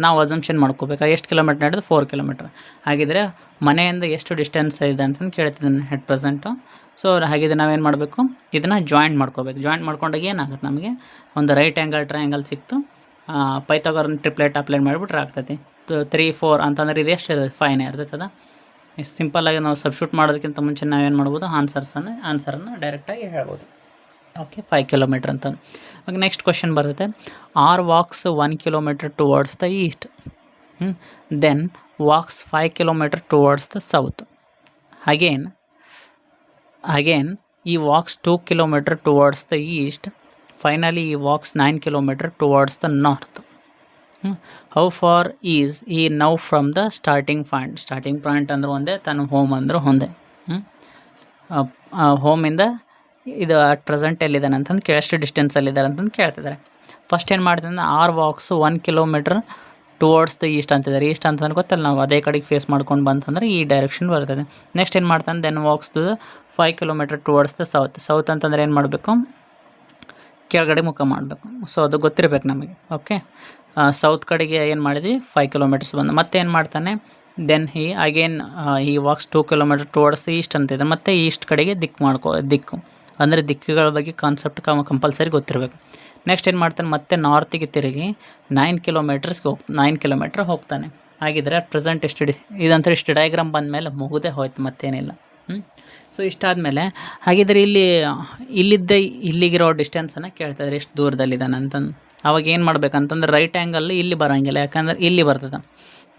ನಾವು ಅಸಂಪ್ಷನ್ ಮಾಡ್ಕೋಬೇಕು. ಎಷ್ಟು ಕಿಲೋಮೀಟ್ರ್ ನಡೆದು 4 kilometers. ಹಾಗಿದ್ರೆ ಮನೆಯಿಂದ ಎಷ್ಟು ಡಿಸ್ಟೆನ್ಸ್ ಇದೆ ಅಂತಂದು ಕೇಳ್ತಿದ್ದೀನಿ ಹೆಡ್ ಪ್ರೆಸೆಂಟು. ಸೊ ಹಾಗಿದ್ರೆ ನಾವೇನು ಮಾಡಬೇಕು, ಇದನ್ನು ಜಾಯಿಂಟ್ ಮಾಡ್ಕೋಬೇಕು. ಜಾಯಿಂಟ್ ಮಾಡ್ಕೊಂಡಾಗ ಏನಾಗುತ್ತೆ, ನಮಗೆ ಒಂದು ರೈಟ್ ಆ್ಯಂಗಲ್ ಟ್ರಯಾಂಗಲ್ ಸಿಕ್ತು. ಪೈಥಾಗರಸ್ ಟ್ರಿಪ್ಲೆಟ್ ಅಪ್ಲೈ ಮಾಡಿಬಿಟ್ರೆ ಆಗ್ತೈತಿ. 3 4 ಅಂತಂದರೆ ಇದು ಎಷ್ಟು 5 ಇರ್ತೈತದ. ಇಷ್ಟು ಸಿಂಪಲ್ಲಾಗಿ ನಾವು ಸಬ್ಸ್ಟಿಟ್ಯೂಟ್ ಮಾಡೋದಕ್ಕಿಂತ ಮುಂಚೆ ನಾವೇನು ಮಾಡ್ಬೋದು, ಆನ್ಸರನ್ನು ಡೈರೆಕ್ಟಾಗಿ ಹೇಳ್ಬೋದು. ಓಕೆ, 5 kilometers ಅಂತ. ಓಕೆ, ನೆಕ್ಸ್ಟ್ ಕ್ವಶನ್ ಬರ್ತೈತೆ. R walks 1 kilometers towards the east, then walks 5 kilometers towards the south. Again he walks 2 kilometers towards the east. Finally he walks 9 kilometers towards the north. How far is he now from the starting point ಅಂದ್ರೆ ಒಂದೇ, ತನ್ನ ಹೋಮ್ ಅಂದ್ರೆ ಒಂದೇ. ಹೋಮಿಂದ ಇದು ಅಟ್ ಪ್ರೆಸೆಂಟ್ ಎಲ್ಲಿದ್ದಾನೆ ಅಂತಂದು ಎಷ್ಟು ಡಿಸ್ಟೆನ್ಸಲ್ಲಿದ್ದಾರೆ ಅಂತಂದು ಕೇಳ್ತಿದ್ದಾರೆ. ಫಸ್ಟ್ ಏನು ಮಾಡ್ತಿದ್ದೆ, R walks 1 kilometers towards the east ಅಂತಿದ್ದಾರೆ. ಈಸ್ಟ್ ಅಂತಂದ್ರೆ ಗೊತ್ತಲ್ಲ, ನಾವು ಅದೇ ಕಡೆಗೆ ಫೇಸ್ ಮಾಡ್ಕೊಂಡು ಬಂತಂದ್ರೆ ಈ ಡೈರೆಕ್ಷನ್ ಬರ್ತದೆ. ನೆಕ್ಸ್ಟ್ ಏನು ಮಾಡ್ತಾನೆ, then walks 5 kilometers towards the south ಅಂತಂದ್ರೆ ಏನು ಮಾಡಬೇಕು, ಕೆಳಗಡೆ ಮುಖ ಮಾಡಬೇಕು. ಸೊ ಅದು ಗೊತ್ತಿರಬೇಕು ನಮಗೆ. ಓಕೆ, ಸೌತ್ ಕಡೆಗೆ ಏನು ಮಾಡಿದ್ವಿ, 5 kilometers ಬಂದು. ಮತ್ತೆ ಏನು ಮಾಡ್ತಾನೆ, ದೆನ್ ಈ walks 2 kilometers towards the East ಅಂತಿದೆ. ಮತ್ತು ಈಸ್ಟ್ ಕಡೆಗೆ ದಿಕ್ಕು ಅಂದರೆ ದಿಕ್ಕುಗಳ ಬಗ್ಗೆ ಕಾನ್ಸೆಪ್ಟ್ ಕಂಪಲ್ಸರಿ ಗೊತ್ತಿರಬೇಕು. ನೆಕ್ಸ್ಟ್ ಏನು ಮಾಡ್ತಾನೆ, ಮತ್ತೆ ನಾರ್ತಿಗೆ ತಿರುಗಿ 9 kilometers ಹೋಗ್ತಾನೆ. ಹಾಗಿದ್ರೆ ಅಟ್ ಪ್ರೆಸೆಂಟ್ ಇದಂತ ಇಷ್ಟು ಡಯಾಗ್ರಾಮ್ ಬಂದಮೇಲೆ ಮುಗಿದೇ ಹೋಯ್ತು, ಮತ್ತೇನಿಲ್ಲ. ಸೊ ಇಷ್ಟಾದಮೇಲೆ ಹಾಗಿದ್ರೆ ಇಲ್ಲಿಗಿರೋ ಡಿಸ್ಟೆನ್ಸನ್ನು ಕೇಳ್ತಾಯಿದ್ರೆ ಎಷ್ಟು ದೂರದಲ್ಲಿದ್ದಾನೆ ಅಂತಂದು. ಅವಾಗ ಏನು ಮಾಡ್ಬೇಕಂತಂದ್ರೆ ರೈಟ್ ಆ್ಯಂಗಲ್ ಇಲ್ಲಿ ಬರೋಂಗಿಲ್ಲ, ಯಾಕಂದ್ರೆ ಇಲ್ಲಿ ಬರ್ತದೆ.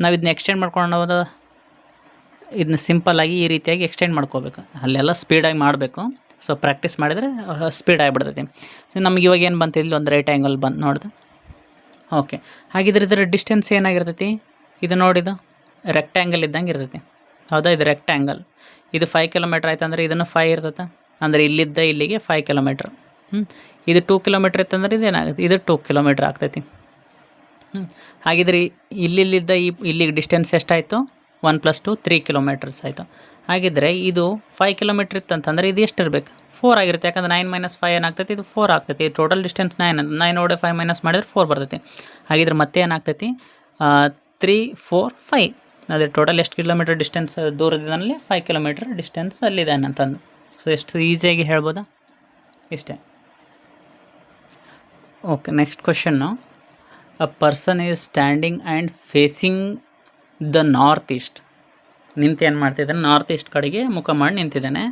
ನಾವು ಇದನ್ನ ಎಕ್ಸ್ಟೆಂಡ್ ಮಾಡ್ಕೊಂಡು ಇದನ್ನ ಸಿಂಪಲ್ಲಾಗಿ ಈ ರೀತಿಯಾಗಿ ಎಕ್ಸ್ಟೆಂಡ್ ಮಾಡ್ಕೋಬೇಕು. ಅಲ್ಲೆಲ್ಲ ಸ್ಪೀಡಾಗಿ ಮಾಡಬೇಕು, ಸೊ ಪ್ರಾಕ್ಟೀಸ್ ಮಾಡಿದರೆ ಸ್ಪೀಡ್ ಆಗಿಬಿಡ್ತೈತಿ. ಸೊ ನಮ್ಗೆ ಇವಾಗ ಏನು ಬಂತು, ಇಲ್ಲಿ ಒಂದು ರೈಟ್ ಆ್ಯಂಗಲ್ ಬಂತು ನೋಡ್ದೆ. ಓಕೆ, ಹಾಗಿದ್ರೆ ಇದರ ಡಿಸ್ಟೆನ್ಸ್ ಏನಾಗಿರ್ತೈತಿ, ಇದು ನೋಡಿದು ರೆಕ್ಟ್ಯಾಂಗಲ್ ಇದ್ದಂಗೆ ಇರ್ತೈತಿ, ಹೌದಾ? ಇದು ರೆಕ್ಟ್ಯಾಂಗಲ್, ಇದು 5 ಕಿಲೋಮೀಟ್ರ್ ಆಯ್ತು ಅಂದರೆ ಇದನ್ನು 5 ಇರ್ತೈತೆ, ಅಂದರೆ ಇಲ್ಲಿದ್ದ ಇಲ್ಲಿಗೆ 5 ಕಿಲೋಮೀಟ್ರ್. ಇದು 2 ಕಿಲೋಮೀಟ್ರ್ ಇತ್ತಂದ್ರೆ ಇದೇನಾಗುತ್ತೆ, ಇದು 2 ಕಿಲೋಮೀಟ್ರ್ ಆಗ್ತೈತಿ. ಹಾಗಿದ್ರೆ ಇಲ್ಲಿದ್ದ ಇಲ್ಲಿಗೆ ಡಿಸ್ಟೆನ್ಸ್ ಎಷ್ಟಾಯಿತು, 1 + 2 3 ಕಿಲೋಮೀಟರ್ಸ್ ಆಯಿತು. ಹಾಗಿದ್ರೆ ಇದು 5 ಕಿಲೋಮೀಟ್ರ್ ಇತ್ತಂತಂದರೆ ಇದು ಎಷ್ಟು ಇರಬೇಕು, 4 ಆಗಿರುತ್ತೆ. ಯಾಕಂದ್ರೆ 9 - 5 ಏನಾಗ್ತೈತಿ, ಇದು 4 ಆಗ್ತೈತಿ. ಟೋಟಲ್ ಡಿಸ್ಟೆನ್ಸ್ 9 ಓಡೆ 5 ಮೈನಸ್ ಮಾಡಿದ್ರೆ 4 ಬರ್ತೈತಿ. ಹಾಗಿದ್ರೆ ಮತ್ತೆ ಏನಾಗ್ತೈತಿ, 3 4 5, ಅದೇ ಟೋಟಲ್ ಎಷ್ಟು ಕಿಲೋಮೀಟ್ರ್ ಡಿಸ್ಟೆನ್ಸ್ ದೂರದಲ್ಲಿ 5 ಕಿಲೋಮೀಟ್ರ್ ಡಿಸ್ಟೆನ್ಸ್ ಅಲ್ಲಿದೆ ಅಂತಂದು. ಸೊ ಎಷ್ಟು ಈಸಿಯಾಗಿ ಹೇಳ್ಬೋದಾ, ಇಷ್ಟೇ. Okay, next question. A person is standing and facing the north East. ನಿಂತು ಏನು ಮಾಡ್ತಿದ್ದಾನೆ, ನಾರ್ತ್ ಈಸ್ಟ್ ಕಡೆಗೆ ಮುಖ ಮಾಡಿ ನಿಂತಿದ್ದಾನೆ.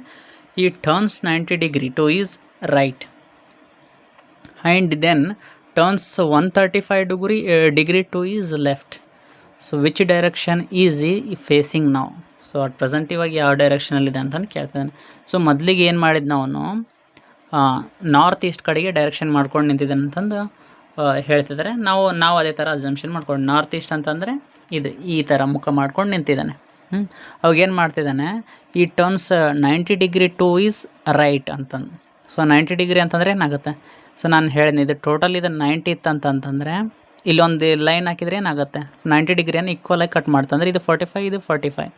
He turns 90 degree to his right and then turns 135 degree to his left. So which direction is he facing ನಾವು? ಸೊ ಅಟ್ ಪ್ರೆಸೆಂಟ್ ಇವಾಗ ಯಾವ ಡೈರೆಕ್ಷನಲ್ಲಿದೆ ಅಂತಂದು ಕೇಳ್ತಿದ್ದಾನೆ. ಸೊ ಮೊದಲಿಗೆ ಏನು ಮಾಡಿದ್ನ ಅವನು, ನಾರ್ತ್ ಈಸ್ಟ್ ಕಡೆಗೆ ಡೈರೆಕ್ಷನ್ ಮಾಡ್ಕೊಂಡು ನಿಂತಿದ್ದಾನೆ ಅಂತಂದು ಹೇಳ್ತಿದ್ದಾರೆ. ನಾವು ಅದೇ ಥರ ಅಸಂಪ್ಷನ್ ಮಾಡ್ಕೊಂಡು, ನಾರ್ತ್ ಈಸ್ಟ್ ಅಂತಂದರೆ ಇದು ಈ ಥರ ಮುಖ ಮಾಡ್ಕೊಂಡು ನಿಂತಿದ್ದಾನೆ. ಅವಾಗೇನು ಮಾಡ್ತಿದ್ದಾನೆ, ಈ turns 90 degree to his right ಅಂತಂದು. ಸೊ 90 ಡಿಗ್ರಿ ಅಂತಂದರೆ ಏನಾಗುತ್ತೆ, ಸೊ ನಾನು ಹೇಳಿದ್ನಿ ಇದು ಟೋಟಲ್ ಇದು 90 ಇತ್ತಂತಂದರೆ ಇಲ್ಲೊಂದು ಲೈನ್ ಹಾಕಿದರೆ ಏನಾಗುತ್ತೆ, 90 ಡಿಗ್ರಿಯನ್ನು ಈಕ್ವಲಾಗಿ ಕಟ್ ಮಾಡ್ತಂದ್ರೆ ಇದು 45, ಇದು 45,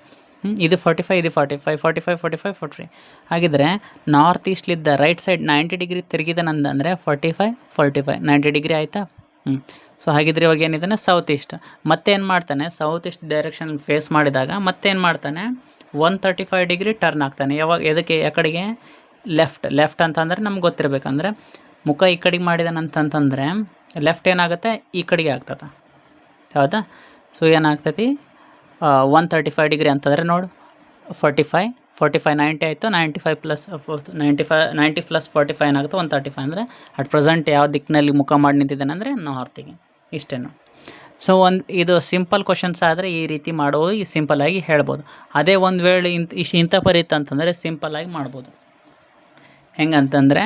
ಇದು 45, ಇದು 45, 45, 45, 40. ಹಾಗಿದ್ರೆ ನಾರ್ತ್ ಈಸ್ಟ್ಲಿದ್ದ ರೈಟ್ ಸೈಡ್ 90 ಡಿಗ್ರಿ ತಿರುಗಿದಾನಂದರೆ 45, 45, 90 ಡಿಗ್ರಿ ಆಯಿತಾ. ಸೊ ಹಾಗಿದ್ರೆ ಇವಾಗ ಏನಿದ್ದಾನೆ, ಸೌತ್ ಈಸ್ಟ್. ಮತ್ತೇನು ಮಾಡ್ತಾನೆ, ಸೌತ್ ಈಸ್ಟ್ ಡೈರೆಕ್ಷನ್ ಫೇಸ್ ಮಾಡಿದಾಗ ಮತ್ತೇನು ಮಾಡ್ತಾನೆ, 135 ಡಿಗ್ರಿ ಟರ್ನ್ ಆಗ್ತಾನೆ. ಯಾವಾಗ ಎದಕ್ಕೆ, ಯಾಕಡೆಗೆ, ಲೆಫ್ಟ್ ಅಂತಂದರೆ ನಮ್ಗೆ ಗೊತ್ತಿರಬೇಕಂದ್ರೆ ಮುಖ ಈ ಕಡೆಗೆ ಮಾಡಿದಾನಂತಂತಂದರೆ ಲೆಫ್ಟ್ ಏನಾಗುತ್ತೆ, ಈ ಕಡೆಗೆ ಆಗ್ತದೆ, ಹೌದಾ? ಸೊ ಏನಾಗ್ತೈತಿ, 135 ಡಿಗ್ರಿ ಅಂತಂದರೆ ನೋಡು 45, 90 ಆಯಿತು, 90 + 45 ಏನಾಗುತ್ತೆ 135. ಅಂದರೆ ಅಟ್ ಪ್ರೆಸೆಂಟ್ ಯಾವ ದಿಕ್ಕಿನಲ್ಲಿ ಮುಖ ಮಾಡಿ ನಿಂತಿದ್ದಾನೆ ಅಂದರೆ ನಾರ್ತಿಗೆ. ಇಷ್ಟೇನು. ಸೊ ಇದು ಸಿಂಪಲ್ ಕ್ವಶನ್ಸ್ ಆದರೆ ಈ ರೀತಿ ಮಾಡ್ಬೋದು, ಈ ಸಿಂಪಲ್ಲಾಗಿ ಹೇಳ್ಬೋದು. ಅದೇ ಒಂದು ವೇಳೆ ಇಂಥ ಪರಿತ್ತು ಅಂತಂದರೆ ಸಿಂಪಲ್ಲಾಗಿ ಮಾಡ್ಬೋದು. ಹೆಂಗಂತಂದರೆ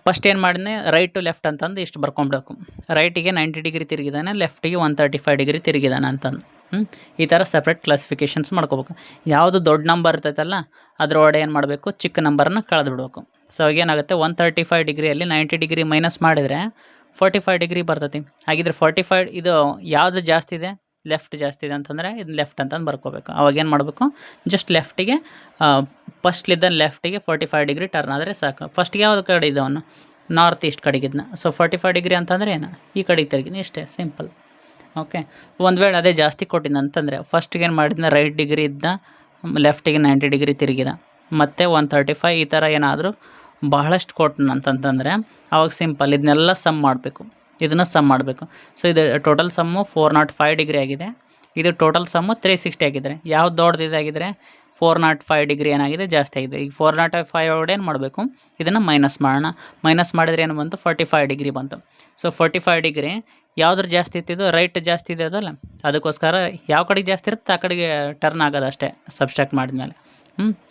ಫಸ್ಟ್ ಏನು ಮಾಡಿದ್ನೆ, ರೈಟ್ ಟು ಲೆಫ್ಟ್ ಅಂತಂದು ಇಷ್ಟು ಬರ್ಕೊಂಬಿಡಬೇಕು. ರೈಟಿಗೆ 90 ಡಿಗ್ರಿ ತಿರುಗಿದಾನೆ, ಲೆಫ್ಟಿಗೆ 135 ಡಿಗ್ರಿ ತಿರುಗಿದಾನೆ ಅಂತಂದು. ಈ ಥರ ಸಪ್ರೇಟ್ ಕ್ಲಾಸಿಫಿಕೇಷನ್ಸ್ ಮಾಡ್ಕೋಬೇಕು. ಯಾವುದು ದೊಡ್ಡ ನಂಬರ್ ಇರ್ತೈತಲ್ಲ ಅದರೊಳಗೆ ಏನು ಮಾಡಬೇಕು, ಚಿಕ್ಕ ನಂಬರನ್ನು ಕಳೆದು ಬಿಡಬೇಕು. ಸೊ ಏನಾಗುತ್ತೆ, 135 ಡಿಗ್ರಿಯಲ್ಲಿ 90 ಡಿಗ್ರಿ ಮೈನಸ್ ಮಾಡಿದರೆ 45 ಡಿಗ್ರಿ ಬರ್ತೈತಿ. ಹಾಗಿದ್ರೆ 45 ಇದು ಯಾವುದು ಜಾಸ್ತಿ ಇದೆ, ಲೆಫ್ಟ್ ಜಾಸ್ತಿ ಇದೆ ಅಂತಂದರೆ ಇದು ಲೆಫ್ಟ್ ಅಂತಂದು ಬರ್ಕೋಬೇಕು. ಅವಾಗೇನು ಮಾಡಬೇಕು, ಜಸ್ಟ್ ಲೆಫ್ಟಿಗೆ ಫಸ್ಟ್ಲಿದ್ದ ಲೆಫ್ಟಿಗೆ 45 ಡಿಗ್ರಿ ಟರ್ನ್ ಆದರೆ ಸಾಕು. ಫಸ್ಟ್ಗೆ ಯಾವ್ದು ಕಡೆ ಇದ್ದವನು, ನಾರ್ತ್ ಈಸ್ಟ್ ಕಡೆಗಿದ್ನ. ಸೊ 45 ಡಿಗ್ರಿ ಅಂತಂದರೆ ಏನು, ಈ ಕಡೆಗೆ ತಿರುಗಿದ್ನ, ಇಷ್ಟೇ ಸಿಂಪಲ್. ಓಕೆ, ಒಂದು ವೇಳೆ ಅದೇ ಜಾಸ್ತಿ ಕೊಟ್ಟಿದ್ದ ಅಂತಂದರೆ ಫಸ್ಟಿಗೆ ಏನು ಮಾಡಿದ್ನ, ರೈಟ್ ಡಿಗ್ರಿ ಇದ್ದ, ಲೆಫ್ಟಿಗೆ 90 ಡಿಗ್ರಿ ತಿರುಗಿದ, ಮತ್ತು 135 ಈ ಥರ ಏನಾದರೂ ಬಹಳಷ್ಟು ಕೊಟ್ಟನ ಅಂತಂತಂದರೆ ಅವಾಗ ಸಿಂಪಲ್ ಇದನ್ನೆಲ್ಲ ಸಮ್ ಮಾಡಬೇಕು, ಇದನ್ನು ಸಮ್ ಮಾಡಬೇಕು. ಸೊ ಇದು ಟೋಟಲ್ ಸಮ್ಮು 405 ಡಿಗ್ರಿ ಆಗಿದೆ, ಇದು ಟೋಟಲ್ ಸಮ್ಮು 360 ಆಗಿದ್ರೆ ಯಾವ್ದು ದೊಡ್ಡದಿದಾಗಿದ್ರೆ 405 ಡಿಗ್ರಿ ಏನಾಗಿದೆ, ಜಾಸ್ತಿ ಆಗಿದೆ. ಈಗ 405 ಒಳಗಡೆ ಏನು ಮಾಡಬೇಕು, ಇದನ್ನು ಮೈನಸ್ ಮಾಡೋಣ. ಮೈನಸ್ ಮಾಡಿದರೆ ಏನು ಬಂತು, 45 ಡಿಗ್ರಿ ಬಂತು. ಸೊ 45 ಡಿಗ್ರಿ ಯಾವುದ್ರ ಜಾಸ್ತಿ ಇತ್ತಿದ್ದು, ರೈಟ್ ಜಾಸ್ತಿ ಇದೆ ಅದಲ್ಲ, ಅದಕ್ಕೋಸ್ಕರ ಯಾವ ಕಡೆಗೆ ಜಾಸ್ತಿ ಇರುತ್ತೆ ಆ ಕಡೆಗೆ ಟರ್ನ್ ಆಗೋದು ಅಷ್ಟೇ ಸಬ್ಸ್ಟ್ರಾಕ್ಟ್ ಮಾಡಿದ್ಮೇಲೆ.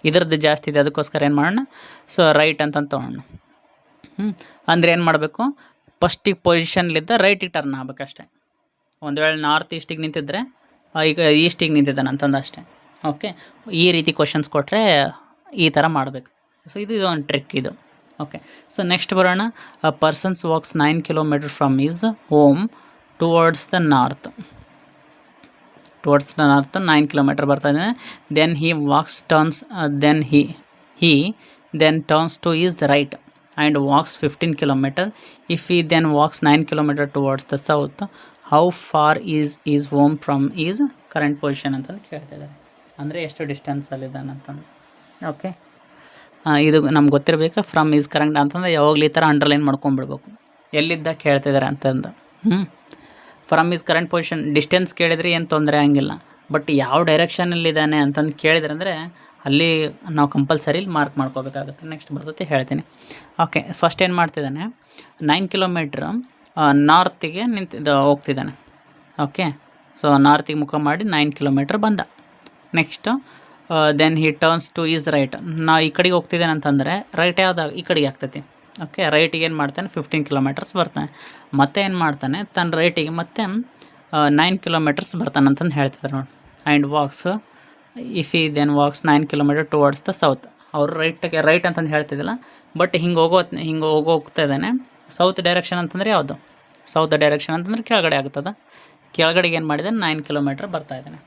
ಇದ್ರದ್ದು ಜಾಸ್ತಿ ಇದೆ, ಅದಕ್ಕೋಸ್ಕರ ಏನು ಮಾಡೋಣ, ಸೊ ರೈಟ್ ಅಂತಂದು ತೊಗೊಳ್ಳೋಣ. ಅಂದರೆ ಏನು ಮಾಡಬೇಕು, ಫಸ್ಟಿಗೆ ಪೊಸಿಷನ್ಲಿದ್ದ ರೈಟಿಗೆ ಟರ್ನ್ ಆಗಬೇಕಷ್ಟೆ. ಒಂದು ವೇಳೆ ನಾರ್ತ್ ಈಸ್ಟಿಗೆ ನಿಂತಿದ್ದರೆ ಈಗ ಈಸ್ಟಿಗೆ ನಿಂತಿದ್ದಾನೆ ಅಂತಂದು ಅಷ್ಟೇ. ಓಕೆ, ಈ ರೀತಿ ಕ್ವಶನ್ಸ್ ಕೊಟ್ಟರೆ ಈ ಥರ ಮಾಡಬೇಕು. ಸೊ ಇದು ಒಂದು ಟ್ರಿಕ್ ಇದು. ಓಕೆ, ಸೊ ನೆಕ್ಸ್ಟ್ ಬರೋಣ. A persons walks 9 kilometre from his home towards the north. 9 kilometre ಬರ್ತಾ ಇದ್ದಾನೆ. Then he walks turns then turns to his the right and walks 15 kilometre. If he then walks 9 kilometre towards the south, how far is home from his current position ಅಂತಂದು ಕೇಳ್ತಿದ್ದಾರೆ. ಅಂದರೆ ಎಷ್ಟು ಡಿಸ್ಟೆನ್ಸಲ್ಲಿದ್ದಾನೆ ಅಂತಂದು. ಓಕೆ, ಇದು ನಮ್ಗೆ ಗೊತ್ತಿರಬೇಕು. ಫ್ರಮ್ ಈಸ್ ಕರೆಂಟ್ ಅಂತಂದರೆ ಯಾವಾಗಲೂ ಈ ಥರ ಅಂಡರ್ಲೈನ್ ಮಾಡ್ಕೊಂಬಿಡ್ಬೇಕು, ಎಲ್ಲಿದ್ದ ಕೇಳ್ತಿದ್ದಾರೆ ಅಂತಂದು. From his current position, distance ಕೇಳಿದರೆ ಏನು ತೊಂದರೆ ಹಂಗಿಲ್ಲ. ಬಟ್ ಯಾವ ಡೈರೆಕ್ಷನಲ್ಲಿದ್ದಾನೆ ಅಂತಂದು ಕೇಳಿದ್ರೆ ಅಂದರೆ ಅಲ್ಲಿ ನಾವು ಕಂಪಲ್ಸರಿ ಮಾರ್ಕ್ ಮಾಡ್ಕೋಬೇಕಾಗುತ್ತೆ. ನೆಕ್ಸ್ಟ್ ಬರ್ತೈತೆ ಹೇಳ್ತೀನಿ. ಓಕೆ, ಫಸ್ಟ್ ಏನು ಮಾಡ್ತಿದ್ದಾನೆ, 9 ಕಿಲೋಮೀಟ್ರ್ ನಾರ್ತಿಗೆ ಹೋಗ್ತಿದ್ದಾನೆ. ಓಕೆ, ಸೊ ನಾರ್ತಿಗೆ ಮುಖ ಮಾಡಿ 9 ಕಿಲೋಮೀಟ್ರ್ ಬಂದ. Next then he turns to his right. ನಾವು ಈ ಕಡೆಗೆ ಹೋಗ್ತಿದ್ದೇನೆ ಅಂತಂದರೆ ರೈಟ್ ಯಾವ್ದು ಈ ಕಡೆಗೆ ಆಗ್ತೈತಿ. ಓಕೆ, ರೈಟಿಗೆ ಏನು ಮಾಡ್ತಾನೆ 15 ಕಿಲೋಮೀಟರ್ಸ್ ಬರ್ತಾನೆ. ಮತ್ತೆ ಏನು ಮಾಡ್ತಾನೆ ತನ್ನ ರೈಟಿಗೆ ಮತ್ತೆ 9 ಕಿಲೋಮೀಟರ್ಸ್ ಬರ್ತಾನೆ ಅಂತಂದು ಹೇಳ್ತಿದ್ದಾರೆ ನೋಡಿ. And walks if he then walks 9 kilometre towards the south. ಅವರು ರೈಟ್ ಅಂತಂದು ಹೇಳ್ತಿದ್ದಿಲ್ಲ, ಬಟ್ ಹಿಂಗೆ ಹೋಗ್ತಾ ಇದ್ದಾನೆ. ಸೌತ್ ಡೈರೆಕ್ಷನ್ ಅಂತಂದರೆ ಯಾವುದು? ಸೌತ್ ಡೈರೆಕ್ಷನ್ ಅಂತಂದ್ರೆ ಕೆಳಗಡೆ ಆಗ್ತದೆ. ಕೆಳಗಡೆಗೆ ಏನು ಮಾಡಿದೆ 9 ಕಿಲೋಮೀಟ್ರ್ ಬರ್ತಾ ಇದ್ದಾನೆ.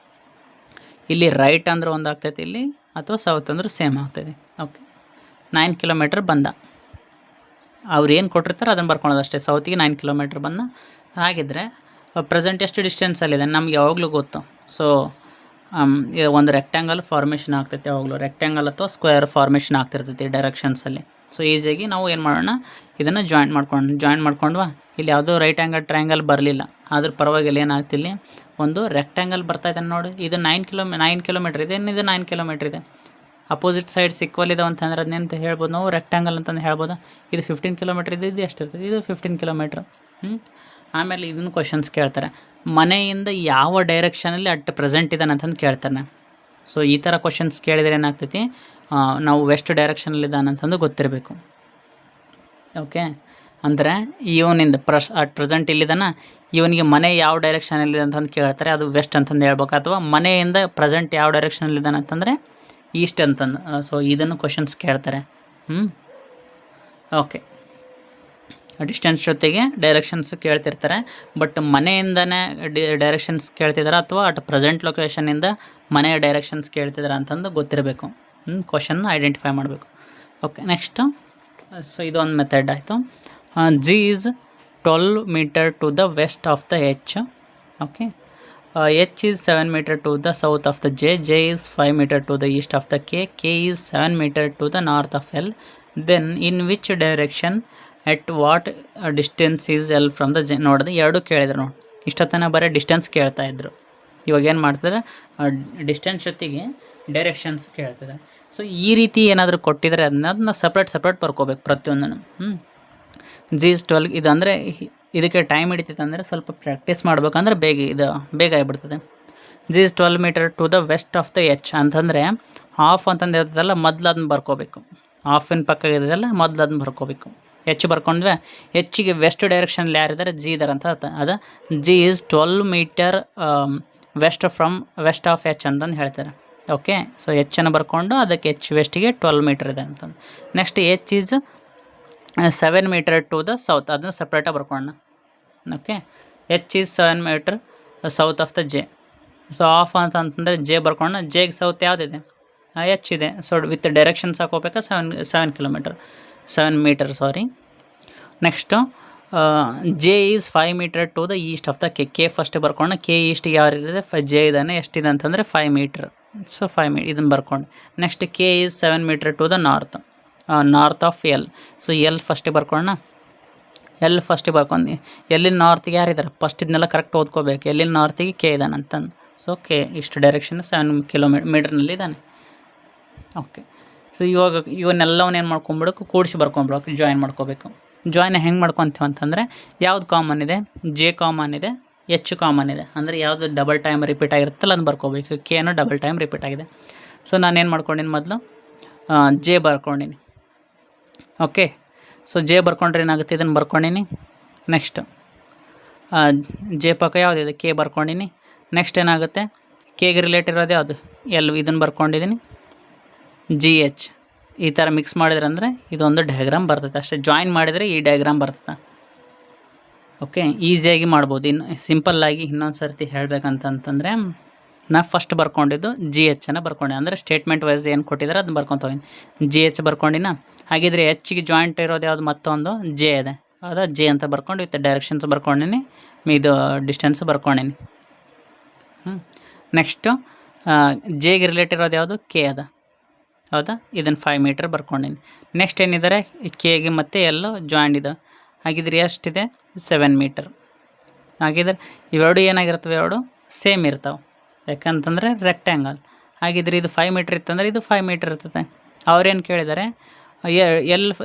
ಇಲ್ಲಿ ರೈಟ್ ಅಂದ್ರೆ ಒಂದು ಆಗ್ತೈತಿ ಇಲ್ಲಿ, ಅಥವಾ ಸೌತ್ ಅಂದ್ರೆ ಸೇಮ್ ಆಗ್ತೈತಿ. ಓಕೆ, 9 ಕಿಲೋಮೀಟ್ರ್ ಬಂದ. ಅವ್ರು ಏನು ಕೊಟ್ಟಿರ್ತಾರೆ ಅದನ್ನು ಬರ್ಕೊಳೋದು ಅಷ್ಟೇ. ಸೌತಿಗೆ 9 ಕಿಲೋಮೀಟ್ರ್ ಬಂದ. ಹಾಗಿದ್ರೆ ಪ್ರೆಸೆಂಟ್ ಎಷ್ಟು ಡಿಸ್ಟೆನ್ಸಲ್ಲಿದೆ ನಮ್ಗೆ ಯಾವಾಗಲೂ ಗೊತ್ತು. ಸೊ ಒಂದು ರೆಕ್ಟ್ಯಾಂಗಲ್ ಫಾರ್ಮೇಷನ್ ಆಗ್ತೈತೆ ಯಾವಾಗಲೂ. ರೆಕ್ಟ್ಯಾಂಗಲ್ ಅಥವಾ ಸ್ಕ್ವೇರ್ ಫಾರ್ಮೇಷನ್ ಆಗ್ತಿರ್ತೈತಿ ಡೈರೆಕ್ಷನ್ಸಲ್ಲಿ. ಸೊ ಈಸಿಯಾಗಿ ನಾವು ಏನು ಮಾಡೋಣ, ಇದನ್ನು ಜಾಯಿಂಟ್ ಮಾಡ್ಕೊಂಡ್ವಾ. ಇಲ್ಲಿ ಯಾವುದೋ ರೈಟ್ ಆ್ಯಂಗಲ್ ಟ್ರಯಾಂಗಲ್ ಬರಲಿಲ್ಲ, ಆದ್ರೆ ಪರವಾಗಿಲ್ಲ. ಏನಾಗ್ತಿಲ್ಲ, ಒಂದು ರೆಕ್ಟ್ಯಾಂಗಲ್ ಬರ್ತಾ ಇದೆ ನೋಡಿ. ಇದು 9 ಕಿಲೋಮೀಟ್ರ್ ಇದೆ, ಇದು 9 ಕಿಲೋಮೀಟ್ರ್ ಇದೆ. ಅಪೋಸಿಟ್ ಸೈಡ್ಸ್ ಈಕ್ವಲ್ ಇದಾವೆ ಅಂತಂದ್ರೆ ಅದನ್ನೆಂತ ಹೇಳ್ಬೋದು ನಾವು, ರೆಕ್ಟ್ಯಾಂಗಲ್ ಅಂತಂದು ಹೇಳ್ಬೋದು. ಇದು 15 ಕಿಲೋಮೀಟ್ರ್ ಇದೆ, ಇದು ಎಷ್ಟಿರ್ತದೆ, ಇದು 15 ಕಿಲೋಮೀಟ್ರ್. ಆಮೇಲೆ ಇದನ್ನು ಕ್ವಶನ್ಸ್ ಕೇಳ್ತಾರೆ, ಮನೆಯಿಂದ ಯಾವ ಡೈರೆಕ್ಷನಲ್ಲಿ ಪ್ರೆಸೆಂಟ್ ಇದ್ದಾನೆ ಅಂತಂದು ಕೇಳ್ತಾನೆ. ಸೊ ಈ ಥರ ಕ್ವಶನ್ಸ್ ಕೇಳಿದರೆ ಏನಾಗ್ತೈತಿ, ನಾವು ವೆಸ್ಟ್ ಡೈರೆಕ್ಷನಲ್ಲಿದ್ದಾನೆ ಅಂತಂದು ಗೊತ್ತಿರಬೇಕು. ಓಕೆ, ಅಂದರೆ ಇವನಿಂದ ಪ್ರೆಸೆಂಟ್ ಇಲ್ಲಿದ್ದಾನೆ, ಇವನಿಗೆ ಮನೆ ಯಾವ ಡೈರೆಕ್ಷನಲ್ಲಿದೆ ಅಂತಂದು ಕೇಳ್ತಾರೆ, ಅದು ವೆಸ್ಟ್ ಅಂತಂದು ಹೇಳ್ಬೇಕು. ಅಥವಾ ಮನೆಯಿಂದ ಪ್ರೆಸೆಂಟ್ ಯಾವ ಡೈರೆಕ್ಷನಲ್ಲಿದ್ದಾನೆ ಅಂತಂದರೆ ಈಸ್ಟ್ ಅಂತಂದು. ಸೊ ಇದನ್ನು ಕ್ವಶನ್ಸ್ ಕೇಳ್ತಾರೆ. ಓಕೆ, ಡಿಸ್ಟೆನ್ಸ್ ಜೊತೆಗೆ ಡೈರೆಕ್ಷನ್ಸ್ ಕೇಳ್ತಿರ್ತಾರೆ. ಬಟ್ ಮನೆಯಿಂದನೇ ಡೈರೆಕ್ಷನ್ಸ್ ಕೇಳ್ತಿದ್ದಾರೆ ಅಥವಾ ಪ್ರೆಸೆಂಟ್ ಲೊಕೇಶನಿಂದ ಮನೆಯ ಡೈರೆಕ್ಷನ್ಸ್ ಕೇಳ್ತಿದ್ದಾರೆ ಅಂತಂದು ಗೊತ್ತಿರಬೇಕು. ಕ್ವಶನ್ನ ಐಡೆಂಟಿಫೈ ಮಾಡಬೇಕು. ಓಕೆ, ನೆಕ್ಸ್ಟು ಸೊ ಇದೊಂದು ಮೆಥಡ್ ಆಯಿತು. G is 12 metre to the west of the H. Okay, H is 7 metre to the south of the J. J is 5 metre to the east of the K. K is 7 metre to the north of L. Then in which direction at what distance is L from the J. ನೋಡಿದ್ರೆ ಎರಡು ಕೇಳಿದ್ರು ನೋಡಿ. ಇಷ್ಟೊತ್ತನ ಬರೀ ಡಿಸ್ಟೆನ್ಸ್ ಕೇಳ್ತಾ ಇದ್ರು. ಇವಾಗ ಏನು ಮಾಡ್ತಾರೆ, ಡಿಸ್ಟೆನ್ಸ್ ಜೊತೆಗೆ ಡೈರೆಕ್ಷನ್ಸ್ ಕೇಳ್ತಿದ್ದಾರೆ. ಸೊ ಈ ರೀತಿ ಏನಾದರೂ ಕೊಟ್ಟಿದ್ದಾರೆ ಅದನ್ನ ಸಪ್ರೇಟ್ ಬರ್ಕೋಬೇಕು ಪ್ರತಿಯೊಂದನ್ನು. G is 12. ಇದು ಅಂದರೆ ಇದಕ್ಕೆ ಟೈಮ್ ಹಿಡಿತೈತೆ ಅಂದರೆ ಸ್ವಲ್ಪ ಪ್ರಾಕ್ಟೀಸ್ ಮಾಡ್ಬೇಕಂದ್ರೆ ಬೇಗ ಆಗಿಬಿಡ್ತದೆ. G is 12 metre to the west of the H ಅಂತಂದರೆ ಹಾಫ್ ಅಂತಂದು ಇರ್ತದಲ್ಲ, ಮೊದಲು ಅದನ್ನ ಬರ್ಕೋಬೇಕು. ಹಾಫಿನ ಪಕ್ಕ ಇರೋದಲ್ಲ, ಮೊದಲು ಅದನ್ನ ಬರ್ಕೋಬೇಕು. ಎಚ್ ಬರ್ಕೊಂಡ್ವೆ. ಹೆಚ್ಚಿಗೆ ವೆಸ್ಟ್ ಡೈರೆಕ್ಷನಲ್ಲಿ ಯಾರಿದ್ದಾರೆ, ಜಿ ಇದ್ದಾರೆ ಅಂತ ಅರ್ಥ. ಅದು G is 12 metre west of H ಅಂತಂದು ಹೇಳ್ತಾರೆ. ಓಕೆ, ಸೊ ಎಚ್ಚನ್ನು ಬರ್ಕೊಂಡು ಅದಕ್ಕೆ ಎಚ್ ವೆಸ್ಟಿಗೆ 12 ಮೀಟರ್ ಇದೆ ಅಂತಂದು. Next H is 7 metre to the south, ಅದನ್ನು ಸಪ್ರೇಟಾಗಿ ಬರ್ಕೊಳ್ಳೋಣ. Okay, H is 7 metre south of the J. So of ಅಂತಂದರೆ ಜೆ ಬರ್ಕೊಳ್ಳೋಣ. ಜೆಗೆ ಸೌತ್ ಯಾವುದಿದೆ, ಎಚ್ ಇದೆ. ಸೊ ವಿತ್ ಡೈರೆಕ್ಷನ್ಸ್ ಹಾಕೋಬೇಕಾ 7 metre sorry. Next J is 5 metre to the east of the K. K first ಬರ್ಕೊಂಡು ಕೆ ಈಸ್ಟಿಗೆ ಯಾವ ಇದೆ, ಜೆ ಇದ್ದಾನೆ, ಎಷ್ಟಿದೆ ಅಂತಂದರೆ 5 ಮೀಟ್ರ್. ಸೊ 5 ಮೀಟರ್ ಇದನ್ನು ಬರ್ಕೊಂಡು. Next K is 7 metre to the north of L. So L ಫಸ್ಟಿಗೆ ಬರ್ಕೊಳ್ಳೋಣ. ಎಲ್ ಫಸ್ಟಿಗೆ ಬರ್ಕೊಂಡು ಎಲ್ಲಿನ ನಾರ್ತಿಗೆ ಯಾರಿದ್ದಾರೆ ಫಸ್ಟ್ ಇದನ್ನೆಲ್ಲ ಕರೆಕ್ಟ್ ಓದ್ಕೋಬೇಕು. ಎಲ್ಲಿನ ನಾರ್ತಿಗೆ ಕೆ ಇದ್ದಾನೆ ಅಂತಂದು. ಸೊ ಕೆ ಇಷ್ಟು ಡೈರೆಕ್ಷನ್ 7 ಮೀಟರ್ನಲ್ಲಿ ಇದ್ದಾನೆ. ಓಕೆ, ಸೊ ಇವನ್ನೆಲ್ಲವನ್ನ ಏನು ಮಾಡ್ಕೊಂಬಿಡೋಕೆ, ಕೂಡಿಸಿ ಬರ್ಕೊಂಬಿಡೋಕೆ, ಜಾಯಿನ್ ಮಾಡ್ಕೋಬೇಕು. ಜಾಯಿನ್ ಹೆಂಗೆ ಮಾಡ್ಕೊತೀವಿ ಅಂತಂದರೆ ಯಾವ್ದು ಕಾಮನ್ ಇದೆ, ಜೆ ಕಾಮನ್ ಇದೆ, ಎಚ್ ಕಾಮನ್ ಇದೆ. ಅಂದರೆ ಯಾವುದು ಡಬಲ್ ಟೈಮ್ ರಿಪೀಟ್ ಆಗಿರುತ್ತಲ್ಲ ಅದನ್ನು ಬರ್ಕೋಬೇಕು. ಕೆನೂ ಡಬಲ್ ಟೈಮ್ ರಿಪೀಟ್ ಆಗಿದೆ. ಸೊ ನಾನೇನು ಮಾಡ್ಕೊಂಡಿನಿ, ಮೊದಲು ಜೆ ಬರ್ಕೊಂಡಿನಿ. ಓಕೆ, ಸೊ ಜೆ ಬರ್ಕೊಂಡ್ರೆ ಏನಾಗುತ್ತೆ, ಇದನ್ನು ಬರ್ಕೊಂಡಿನಿ. ನೆಕ್ಸ್ಟ್ ಜೆ ಪಕ್ಕ ಯಾವುದಿದೆ, ಕೆ ಬರ್ಕೊಂಡಿನಿ. ನೆಕ್ಸ್ಟ್ ಏನಾಗುತ್ತೆ, ಕೆಗೆ ರಿಲೇಟ್ ಇರೋದು ಯಾವುದು, ಎಲ್, ಇದನ್ನು ಬರ್ಕೊಂಡಿದ್ದೀನಿ. ಜಿ ಎಚ್ ಈ ಥರ ಮಿಕ್ಸ್ ಮಾಡಿದ್ರೆ ಅಂದರೆ ಇದೊಂದು ಡಯಾಗ್ರಾಮ್ ಬರ್ತದೆ ಅಷ್ಟೇ. ಜಾಯಿನ್ ಮಾಡಿದರೆ ಈ ಡಯಾಗ್ರಾಮ್ ಬರ್ತದೆ. ಓಕೆ, ಈಸಿಯಾಗಿ ಮಾಡ್ಬೋದು. ಇನ್ನು ಸಿಂಪಲ್ಲಾಗಿ ಇನ್ನೊಂದು ಸರ್ತಿ ಹೇಳಬೇಕಂತಂತಂದರೆ ನಾ ಫಸ್ಟ್ ಬರ್ಕೊಂಡಿದ್ದು ಜಿ ಎಚ್ಚನ್ನು ಬರ್ಕೊಂಡೆ. ಅಂದರೆ ಸ್ಟೇಟ್ಮೆಂಟ್ ವೈಸ್ ಏನು ಕೊಟ್ಟಿದ್ದಾರೆ ಅದನ್ನ ಬರ್ಕೊತೋಗಿನಿ. G H ಬರ್ಕೊಂಡಿನ. ಹಾಗಿದ್ರೆ ಎಚ್ಗೆ ಜಾಯಿಂಟ್ ಇರೋದು ಯಾವುದು, ಮತ್ತೊಂದು ಜೆ ಇದೆ, ಹೌದಾ. ಜೆ ಅಂತ ಬರ್ಕೊಂಡು ವಿತ್ ಡೈರೆಕ್ಷನ್ಸ್ ಬರ್ಕೊಂಡಿನಿ, ಇದು ಡಿಸ್ಟೆನ್ಸ್ ಬರ್ಕೊಂಡಿನಿ. ನೆಕ್ಸ್ಟು ಜೆಗೆ ರಿಲೇಟ್ ಇರೋದು ಯಾವುದು, ಕೆ ಅದ, ಹೌದಾ. ಇದನ್ನು 5 ಮೀಟರ್ ಬರ್ಕೊಂಡಿನಿ. ನೆಕ್ಸ್ಟ್ ಏನಿದ್ದಾರೆ, ಕೆಗೆ ಮತ್ತು ಎಲ್ಲೋ ಜಾಯಿಂಟ್ ಇದೆ. ಹಾಗಿದ್ರೆ ಎಷ್ಟಿದೆ, 7 ಮೀಟರ್. ಹಾಗಿದ್ರೆ ಇವೆರಡು ಏನಾಗಿರ್ತವೆ, ಎರಡು ಸೇಮ್ ಇರ್ತಾವೆ. ಯಾಕಂತಂದರೆ ರೆಕ್ಟ್ಯಾಂಗಲ್. ಹಾಗಿದ್ರೆ ಇದು 5 ಮೀಟ್ರ್ ಇತ್ತಂದರೆ ಇದು 5 ಮೀಟರ್ ಇರ್ತದೆ. ಅವ್ರೇನು ಕೇಳಿದ್ದಾರೆ,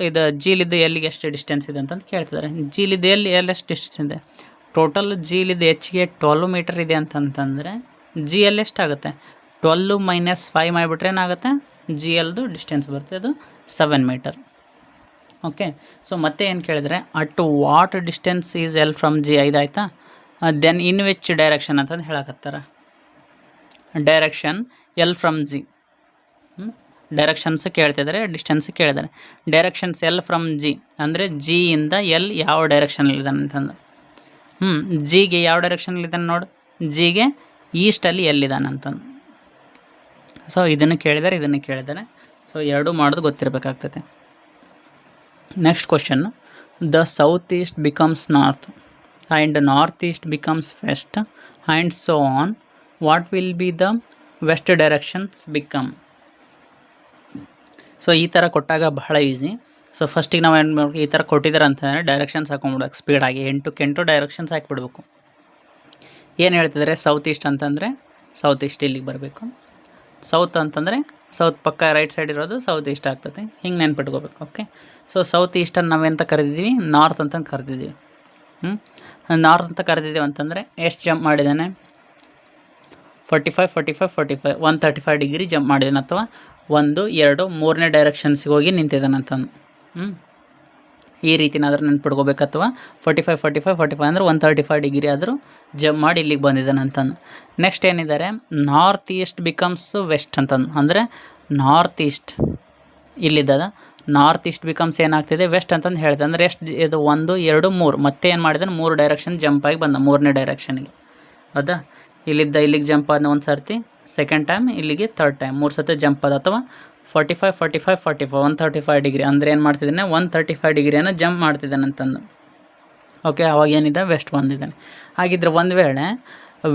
ಇದು ಜಿಲಿದ್ದು ಎಲ್ಲಿಗೆ ಎಷ್ಟು ಡಿಸ್ಟೆನ್ಸ್ ಇದೆ ಅಂತಂದು ಕೇಳ್ತಿದ್ದಾರೆ. ಜಿಲಿದ್ದು ಎಷ್ಟು ಡಿಸ್ಟೆನ್ಸ್ ಇದೆ, ಟೋಟಲ್ ಜಿಲಿದ್ದು ಎಚ್ಗೆ 12 ಮೀಟರ್ ಇದೆ ಅಂತಂತಂದರೆ ಜಿ ಎಲ್ಲಿ ಎಷ್ಟಾಗುತ್ತೆ, 12 ಮೈನಸ್ 5 ಮಾಡಿಬಿಟ್ರೆ ಏನಾಗುತ್ತೆ, ಜಿ ಎಲ್ದು ಡಿಸ್ಟೆನ್ಸ್ ಬರುತ್ತೆ, ಅದು 7 ಮೀಟರ್. ಓಕೆ, ಸೊ ಮತ್ತೆ ಏನು ಕೇಳಿದರೆ at what distance is L from G, ಇದಾಯ್ತಾ. ದೆನ್ ಇನ್ ವಿಚ್ ಡೈರೆಕ್ಷನ್ ಅಂತಂದು ಹೇಳಕತ್ತಾರ. Direction L from G, directions ಕೇಳ್ತಿದ್ದಾರೆ, ಡಿಸ್ಟೆನ್ಸ್ ಕೇಳಿದ್ದಾರೆ. ಡೈರೆಕ್ಷನ್ಸ್ ಎಲ್ ಫ್ರಮ್ ಜಿ ಅಂದರೆ ಜಿಯಿಂದ ಎಲ್ ಯಾವ ಡೈರೆಕ್ಷನಲ್ಲಿದ್ದಾನೆ ಅಂತಂದು. ಜಿಗೆ ಯಾವ ಡೈರೆಕ್ಷನಲ್ಲಿದ್ದಾನೆ ನೋಡು, ಜಿಗೆ ಈಸ್ಟಲ್ಲಿ ಎಲ್ಲಿದ್ದಾನೆ ಅಂತಂದು. ಸೊ ಇದನ್ನು ಕೇಳಿದ್ದಾರೆ, ಸೊ ಎರಡೂ ಮಾಡೋದು ಗೊತ್ತಿರಬೇಕಾಗ್ತದೆ. Next question, the south east becomes north and north east becomes west and so on, what will be the west directions become. So ಈ ಥರ ಕೊಟ್ಟಾಗ ಬಹಳ ಈಸಿ. ಸೊ ಫಸ್ಟಿಗೆ ನಾವು ಏನು ಮಾಡಬೇಕು, ಈ ಥರ ಕೊಟ್ಟಿದ್ದಾರೆ ಅಂತಂದರೆ ಡೈರೆಕ್ಷನ್ಸ್ ಹಾಕೊಂಡ್ಬಿಡ್ಬೇಕು ಸ್ಪೀಡಾಗಿ, 8 ಡೈರೆಕ್ಷನ್ಸ್ ಹಾಕಿಬಿಡ್ಬೇಕು. ಏನು ಹೇಳ್ತಿದ್ದಾರೆ, ಸೌತ್ ಈಸ್ಟ್ ಅಂತಂದರೆ ಸೌತ್ ಈಸ್ಟ್ ಇಲ್ಲಿಗೆ ಬರಬೇಕು, ಸೌತ್ ಅಂತಂದರೆ ಸೌತ್ ಪಕ್ಕ ರೈಟ್ ಸೈಡ್ ಇರೋದು ಸೌತ್ ಈಸ್ಟ್ ಆಗ್ತದೆ, ಹಿಂಗೆ ನೆನ್ಪಿಟ್ಕೋಬೇಕು. ಓಕೆ, ಸೊ ಸೌತ್ ಈಸ್ಟನ್ನು ನಾವೆಂತ ಕರೆದಿದ್ದೀವಿ, ನಾರ್ತ್ ಅಂತ ಕರೆದಿದ್ದೀವಿ. ನಾರ್ತ್ ಅಂತ ಕರೆದಿದ್ದೀವಿ ಅಂತಂದರೆ ಎಷ್ಟು ಜಂಪ್ ಮಾಡಿದ್ದಾನೆ, 45 135 ಡಿಗ್ರಿ ಜಂಪ್ ಮಾಡಿದ್ದಾನೆ, ಅಥವಾ 1 2 3ನೇ ಡೈರೆಕ್ಷನ್ಸಿಗೆ ಹೋಗಿ ನಿಂತಿದ್ದಾನೆ ಅಂತಂದು. ಈ ರೀತಿನಾದ್ರೂ ನೆನ್ಪಿಟ್ಕೋಬೇಕು, ಅಥವಾ 45 ಅಂದರೆ 135 ಡಿಗ್ರಿ ಆದರೂ ಜಂಪ್ ಮಾಡಿ ಇಲ್ಲಿಗೆ ಬಂದಿದ್ದಾನೆ ಅಂತಂದು. ನೆಕ್ಸ್ಟ್ ಏನಿದ್ದಾರೆ, ನಾರ್ತ್ ಈಸ್ಟ್ ಬಿಕಮ್ಸ್ ವೆಸ್ಟ್ ಅಂತಂದು, ಅಂದರೆ ನಾರ್ತ್ ಈಸ್ಟ್ ಇಲ್ಲಿದ್ದದ, ನಾರ್ತ್ ಈಸ್ಟ್ ಬಿಕಮ್ಸ್ ಏನಾಗ್ತಿದೆ ವೆಸ್ಟ್ ಅಂತಂದು ಹೇಳ್ದೆ. ಅಂದರೆ ಎಷ್ಟು ಇದು 1 2 3 ಮತ್ತೆ ಏನು ಮಾಡಿದಾನೆ, 3 ಡೈರೆಕ್ಷನ್ ಜಂಪ್ ಆಗಿ ಬಂದ 3ನೇ ಡೈರೆಕ್ಷನ್ಗೆ. ಹೌದಾ, ಇಲ್ಲಿದ್ದ ಇಲ್ಲಿಗೆ ಜಂಪ್ ಆದ ಒಂದು ಸರ್ತಿ, ಸೆಕೆಂಡ್ ಟೈಮ್ ಇಲ್ಲಿಗೆ ಥರ್ಡ್ ಟೈಮ್, 3 ಸತಿ ಜಂಪ್ ಆದ. ಅಥವಾ 45 135 ಡಿಗ್ರಿ ಅಂದರೆ ಏನು ಮಾಡ್ತಿದ್ದಾನೆ, 135 ಡಿಗ್ರಿಯನ್ನು ಜಂಪ್ ಮಾಡ್ತಿದ್ದಾನೆ ಅಂತಂದು. ಓಕೆ, ಅವಾಗ ಏನಿದೆ ವೆಸ್ಟ್ ಬಂದಿದ್ದಾನೆ. ಹಾಗಿದ್ರೆ ಒಂದು ವೇಳೆ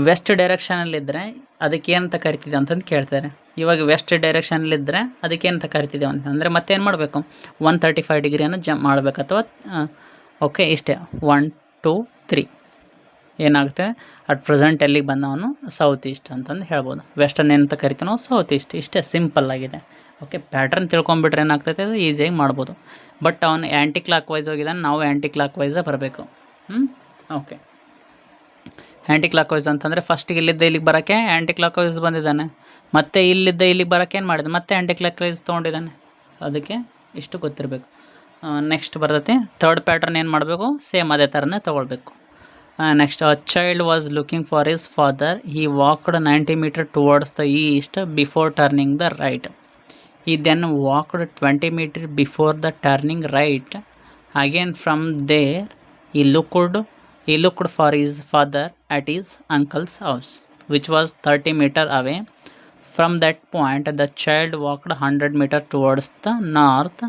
ವೆಸ್ಟ್ ಡೈರೆಕ್ಷನಲ್ಲಿದ್ದರೆ ಅದಕ್ಕೆ ಏನಂತ ಕರಿತಿದೆ ಅಂತಂದು ಕೇಳ್ತಾರೆ. ಇವಾಗ ವೆಸ್ಟ್ ಡೈರೆಕ್ಷನಲ್ಲಿದ್ದರೆ ಅದಕ್ಕೆ ಏನಂತ ಕರಿತಿದ್ದೇವೆ ಅಂತಂದರೆ ಮತ್ತೇನು ಮಾಡಬೇಕು, 135 ಡಿಗ್ರಿಯನ್ನು ಜಂಪ್ ಮಾಡಬೇಕು. ಅಥವಾ ಓಕೆ, ಇಷ್ಟೇ 1 2 3 ಏನಾಗುತ್ತೆ, ಅಟ್ ಪ್ರೆಸೆಂಟ್ ಎಲ್ಲಿಗೆ ಬಂದವನು ಸೌತ್ ಈಸ್ಟ್ ಅಂತಂದು ಹೇಳ್ಬೋದು. ವೆಸ್ಟರ್ನ್ ಏನಂತ ಕರಿತೀವಿ ನಾವು, ಸೌತ್ ಈಸ್ಟ್. ಇಷ್ಟೇ ಸಿಂಪಲ್ ಆಗಿದೆ. ಓಕೆ, ಪ್ಯಾಟ್ರನ್ ತಿಳ್ಕೊಂಬಿಟ್ರೆ ಏನಾಗ್ತೈತೆ, ಅದು ಈಸಿಯಾಗಿ ಮಾಡ್ಬೋದು. ಬಟ್ ಅವನು ಆ್ಯಂಟಿ ಕ್ಲಾಕ್ ವೈಸ್ ಹೋಗಿದ್ದಾನೆ, ನಾವು ಆ್ಯಂಟಿ ಕ್ಲಾಕ್ ವೈಸೇ ಬರಬೇಕು. ಓಕೆ, ಆ್ಯಂಟಿ ಕ್ಲಾಕ್ ವೈಸ್ ಅಂತಂದರೆ ಫಸ್ಟಿಗೆ ಇಲ್ಲಿದ್ದ ಇಲ್ಲಿಗೆ ಬರೋಕ್ಕೆ ಆ್ಯಂಟಿ ಕ್ಲಾಕ್ ವೈಸ್ ಬಂದಿದ್ದಾನೆ, ಮತ್ತು ಇಲ್ಲಿದ್ದ ಇಲ್ಲಿಗೆ ಬರೋಕ್ಕೆ ಏನು ಮಾಡಿದೆ, ಮತ್ತೆ ಆ್ಯಂಟಿ ಕ್ಲಾಕ್ ವೈಸ್ ತೊಗೊಂಡಿದ್ದಾನೆ. ಅದಕ್ಕೆ ಇಷ್ಟು ಗೊತ್ತಿರಬೇಕು. ನೆಕ್ಸ್ಟ್ ಬರ್ತೈತಿ ಥರ್ಡ್ ಪ್ಯಾಟ್ರನ್. ಏನು ಮಾಡಬೇಕು, ಸೇಮ್ ಅದೇ ಥರನೇ ತೊಗೊಳ್ಬೇಕು. Next, a child was looking for his father, he walked 90 metre towards the east before turning the right. He then walked 20 meters before the turning right. Again from there he looked for his father at his uncle's house, which was 30 meters away. From that point the child walked 100 meters towards the north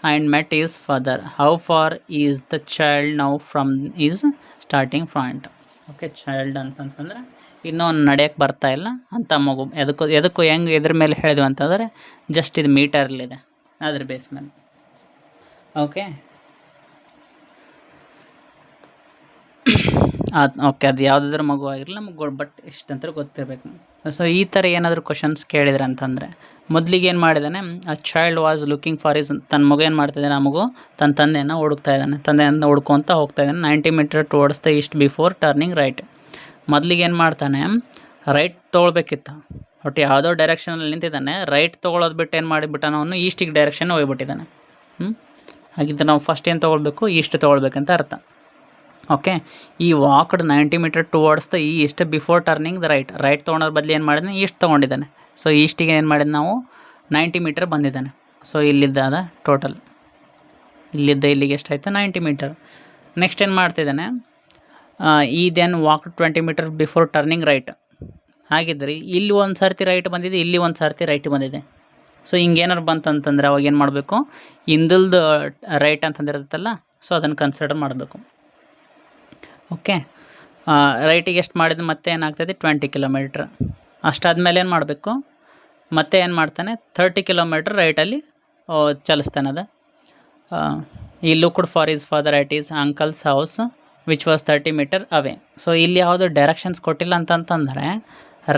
and met his father. How far is the child now from his starting point? Okay, child ಅಂತಂತಂದರೆ ಇನ್ನೂ ನಡೆಯೋಕ್ಕೆ ಬರ್ತಾ ಇಲ್ಲ ಅಂತ ಮಗು. ಎದಕ್ಕೂ ಹೆಂಗೆ ಇದ್ರ ಮೇಲೆ ಹೇಳಿದ್ವಿ ಅಂತಂದರೆ ಜಸ್ಟ್ ಇದು ಮೀಟರ್ಲಿದೆ, ಅದ್ರ ಬೇಸ್ ಮೇಲೆ. ಓಕೆ, ಓಕೆ, ಅದು ಯಾವುದಾದ್ರೂ ಮಗು ಆಗಿರಲಿ ನಮಗೆ ಬಟ್ ಇಷ್ಟಂತ ಗೊತ್ತಿರಬೇಕು. ಸೊ ಈ ಥರ ಏನಾದರೂ ಕ್ವಶನ್ಸ್ ಕೇಳಿದ್ರೆ ಅಂತಂದರೆ ಮೊದಲಿಗೆ ಏನು ಮಾಡಿದ್ದಾನೆ, ಆ child was looking for is, ತನ್ನ ಮಗು ಏನು ಮಾಡ್ತಿದ್ದಾನೆ, ಆ ಮಗು ತನ್ನ ತಂದೆಯನ್ನು ಹುಡುಕ್ತಾ ಇದ್ದಾನೆ, ತಂದೆಯನ್ನು ಹುಡ್ಕೊತ ಹೋಗ್ತಾ ಇದ್ದಾನೆ. 90 metre towards the east before turning right. ಮೊದಲಿಗೆ ಏನು ಮಾಡ್ತಾನೆ, ರೈಟ್ ತೊಗೊಳ್ಬೇಕಿತ್ತು, ಒಟ್ಟು ಯಾವುದೋ ಡೈರೆಕ್ಷನಲ್ಲಿ ನಿಂತಿದ್ದಾನೆ, ರೈಟ್ ತೊಗೊಳೋದು ಬಿಟ್ಟು ಏನು ಮಾಡಿಬಿಟ್ಟಾನ ಅವನು ಈಸ್ಟಿಗೆ ಡೈರೆಕ್ಷನ್ ಹೋಗ್ಬಿಟ್ಟಿದ್ದಾನೆ. ಹಾಗಿದ್ದರೆ ನಾವು ಫಸ್ಟ್ ಏನು ತೊಗೊಳ್ಬೇಕು, ಈಸ್ಟ್ ತೊಗೊಳ್ಬೇಕಂತ ಅರ್ಥ. Okay, he walked 90 metre towards the east before turning the right. Right ತೊಗೊಳೋದ್ರ ಬದಲು ಏನು ಮಾಡಿದ್ದಾನೆ, ಈಸ್ಟ್ ತೊಗೊಂಡಿದ್ದಾನೆ. ಸೊ ಈಸ್ಟಿಗೆ ಏನು ಮಾಡಿದ್ದು ನಾವು 90 ಮೀಟರ್ ಬಂದಿದ್ದಾನೆ. ಸೊ ಇಲ್ಲಿದ್ದ ಟೋಟಲ್ ಇಲ್ಲಿದ್ದ ಇಲ್ಲಿಗೆ ಎಷ್ಟಾಯಿತು, 90 ಮೀಟರ್. ನೆಕ್ಸ್ಟ್ ಏನು ಮಾಡ್ತಿದ್ದಾನೆ, he then walk 20 metre before turning right. ಹಾಗಿದ್ರೆ ಇಲ್ಲಿ ಒಂದು ಸರ್ತಿ ರೈಟ್ ಬಂದಿದೆ, ಇಲ್ಲಿ ಒಂದು ಸರ್ತಿ ರೈಟ್ ಬಂದಿದೆ. ಸೊ ಹಿಂಗೇನಾರು ಬಂತಂತಂದರೆ ಅವಾಗ ಏನು ಮಾಡಬೇಕು, ಹಿಂದಲ್ದು ರೈಟ್ ಅಂತಂದಿರುತ್ತಲ್ಲ, ಸೊ ಅದನ್ನು ಕನ್ಸಿಡರ್ ಮಾಡಬೇಕು. ಓಕೆ, ರೈಟಿಗೆ ಎಷ್ಟು ಮಾಡಿದ್ದು ಮತ್ತೆ ಏನಾಗ್ತದೆ, 20 ಕಿಲೋಮೀಟ್ರ್. ಅಷ್ಟಾದಮೇಲೆ ಏನು ಮಾಡಬೇಕು, ಮತ್ತೆ ಏನು ಮಾಡ್ತಾನೆ, 30 ಕಿಲೋಮೀಟ್ರ್ ರೈಟಲ್ಲಿ ಚಲಿಸ್ತಾನೆ. ಅದು he looked for his father at his uncle's house which was 30 metre away. So ಇಲ್ಲಿ ಯಾವುದು ಡೈರೆಕ್ಷನ್ಸ್ ಕೊಟ್ಟಿಲ್ಲ ಅಂತಂತಂದರೆ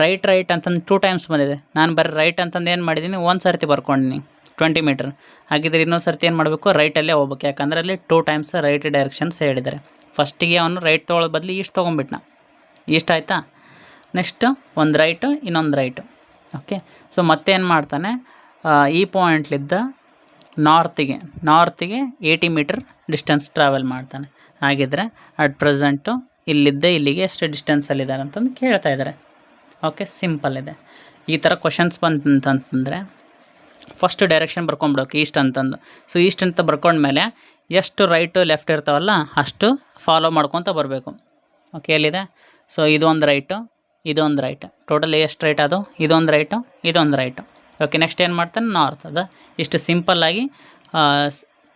ರೈಟ್ ಅಂತಂದು 2 ಟೈಮ್ಸ್ ಬಂದಿದೆ. ನಾನು ಬರೀ ರೈಟ್ ಅಂತಂದು ಏನು ಮಾಡಿದ್ದೀನಿ, ಒಂದು ಸರ್ತಿ ಬರ್ಕೊಂಡಿನಿ 20 ಮೀಟರ್. ಹಾಗಿದ್ರೆ ಇನ್ನೊಂದು ಸರ್ತಿ ಏನು ಮಾಡಬೇಕು, ರೈಟಲ್ಲೇ ಹೋಗ್ಬೇಕು, ಯಾಕಂದರೆ ಅಲ್ಲಿ 2 ಟೈಮ್ಸ್ ರೈಟ್ ಡೈರೆಕ್ಷನ್ಸ್ ಹೇಳಿದ್ದಾರೆ. ಫಸ್ಟಿಗೆ ಅವನು ರೈಟ್ ತೊಗೊಳ್ಳೋ ಬದಲು ಈಸ್ಟ್ ತೊಗೊಂಬಿಟ್ನ, ಈಸ್ಟ್ ಆಯಿತಾ. ನೆಕ್ಸ್ಟ್ ಒಂದು ರೈಟು ಇನ್ನೊಂದು ರೈಟು, ಓಕೆ. ಸೊ ಮತ್ತೇನು ಮಾಡ್ತಾನೆ, ಈ ಪಾಯಿಂಟ್ಲಿದ್ದ ನಾರ್ತಿಗೆ 80 ಮೀಟರ್ ಡಿಸ್ಟೆನ್ಸ್ ಟ್ರಾವೆಲ್ ಮಾಡ್ತಾನೆ. ಹಾಗಿದ್ರೆ ಅಟ್ ಪ್ರೆಸೆಂಟು ಇಲ್ಲಿಗೆ ಎಷ್ಟು ಡಿಸ್ಟೆನ್ಸಲ್ಲಿದ್ದಾರೆ ಅಂತಂದು ಕೇಳ್ತಾ ಇದ್ದಾರೆ. ಓಕೆ, ಸಿಂಪಲ್ ಇದೆ. ಈ ಥರ ಕ್ವಶನ್ಸ್ ಬಂತಂತಂದರೆ ಫಸ್ಟ್ ಡೈರೆಕ್ಷನ್ ಬರ್ಕೊಂಬಿಡೋಕೆ ಈಸ್ಟ್ ಅಂತಂದು. ಸೊ ಈಸ್ಟ್ ಅಂತ ಬರ್ಕೊಂಡ್ಮೇಲೆ ಎಷ್ಟು ರೈಟು ಲೆಫ್ಟ್ ಇರ್ತಾವಲ್ಲ ಅಷ್ಟು ಫಾಲೋ ಮಾಡ್ಕೊತ ಬರಬೇಕು. ಓಕೆ, ಎಲ್ಲಿದೆ? ಸೊ ಇದೊಂದು ರೈಟು, ಇದೊಂದು ರೈಟ್, ಟೋಟಲ್ ಎಷ್ಟು ರೈಟ್ ಅದು? ಇದೊಂದು ರೈಟು, ಇದೊಂದು ರೈಟು. ಓಕೆ, ನೆಕ್ಸ್ಟ್ ಏನು ಮಾಡ್ತಾನೆ? ನಾರ್ತ್. ಅದು ಇಷ್ಟು ಸಿಂಪಲ್ಲಾಗಿ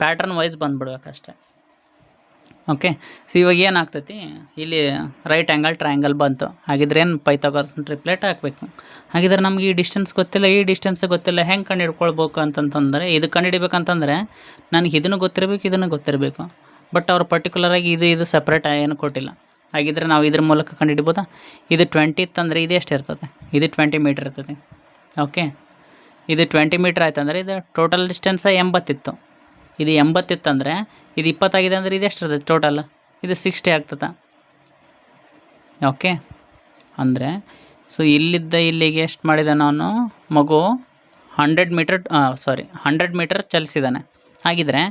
ಪ್ಯಾಟ್ರನ್ ವೈಸ್ ಬಂದುಬಿಡ್ಬೇಕಷ್ಟೆ. ಓಕೆ, ಸೊ ಇವಾಗ ಏನಾಗ್ತೈತಿ, ಇಲ್ಲಿ ರೈಟ್ ಆ್ಯಂಗಲ್ ಟ್ರಯಾಂಗಲ್ ಬಂತು. ಹಾಗಿದ್ರೆ ಏನು ಪೈಥಾಗರಸ್ ಟ್ರಿಪ್ಲೆಟ್ ಹಾಕಬೇಕು. ಹಾಗಿದ್ರೆ ನಮ್ಗೆ ಈ ಡಿಸ್ಟೆನ್ಸ್ ಗೊತ್ತಿಲ್ಲ, ಈ ಡಿಸ್ಟೆನ್ಸ್ ಗೊತ್ತಿಲ್ಲ, ಹೆಂಗೆ ಕಂಡು ಹಿಡ್ಕೊಳ್ಬೇಕು ಅಂತಂತಂದರೆ, ಇದು ಕಂಡು ಹಿಡಿಬೇಕಂತಂದರೆ ನನಗೆ ಇದನ್ನು ಗೊತ್ತಿರಬೇಕು, ಇದನ್ನು ಗೊತ್ತಿರಬೇಕು. ಬಟ್ ಅವ್ರು ಪರ್ಟಿಕ್ಯುಲರಾಗಿ ಇದು ಸಪ್ರೇಟ್ ಏನು ಕೊಟ್ಟಿಲ್ಲ. ಹಾಗಿದ್ರೆ ನಾವು ಇದ್ರ ಮೂಲಕ ಕಂಡು ಹಿಡಿಬೋದಾ? ಇದು 20 ಇತ್ತಂದರೆ ಇದು ಎಷ್ಟು ಇರ್ತದೆ? ಇದು 20 ಮೀಟ್ರ್ ಇರ್ತದೆ. ಓಕೆ, ಇದು 20 ಮೀಟ್ರ್ ಆಯ್ತು ಅಂದರೆ ಇದು ಟೋಟಲ್ ಡಿಸ್ಟೆನ್ಸ್ 80 ಇತ್ತು. ಇದು 80 ಇತ್ತಂದರೆ ಇದು 20 ಆಗಿದೆ ಅಂದರೆ ಇದು ಎಷ್ಟು ಇರ್ತದೆ ಟೋಟಲ್? ಇದು 60 ಆಗ್ತದೆ. ಓಕೆ, ಅಂದರೆ ಸೊ ಇಲ್ಲಿದ್ದ ಇಲ್ಲಿಗೆ ಎಷ್ಟು ಮಾಡಿದ ನಾನು ಮಗು 100 ಮೀಟರ್ ಚಲಿಸಿದ್ದಾನೆ. ಹಾಗಿದ್ರೆ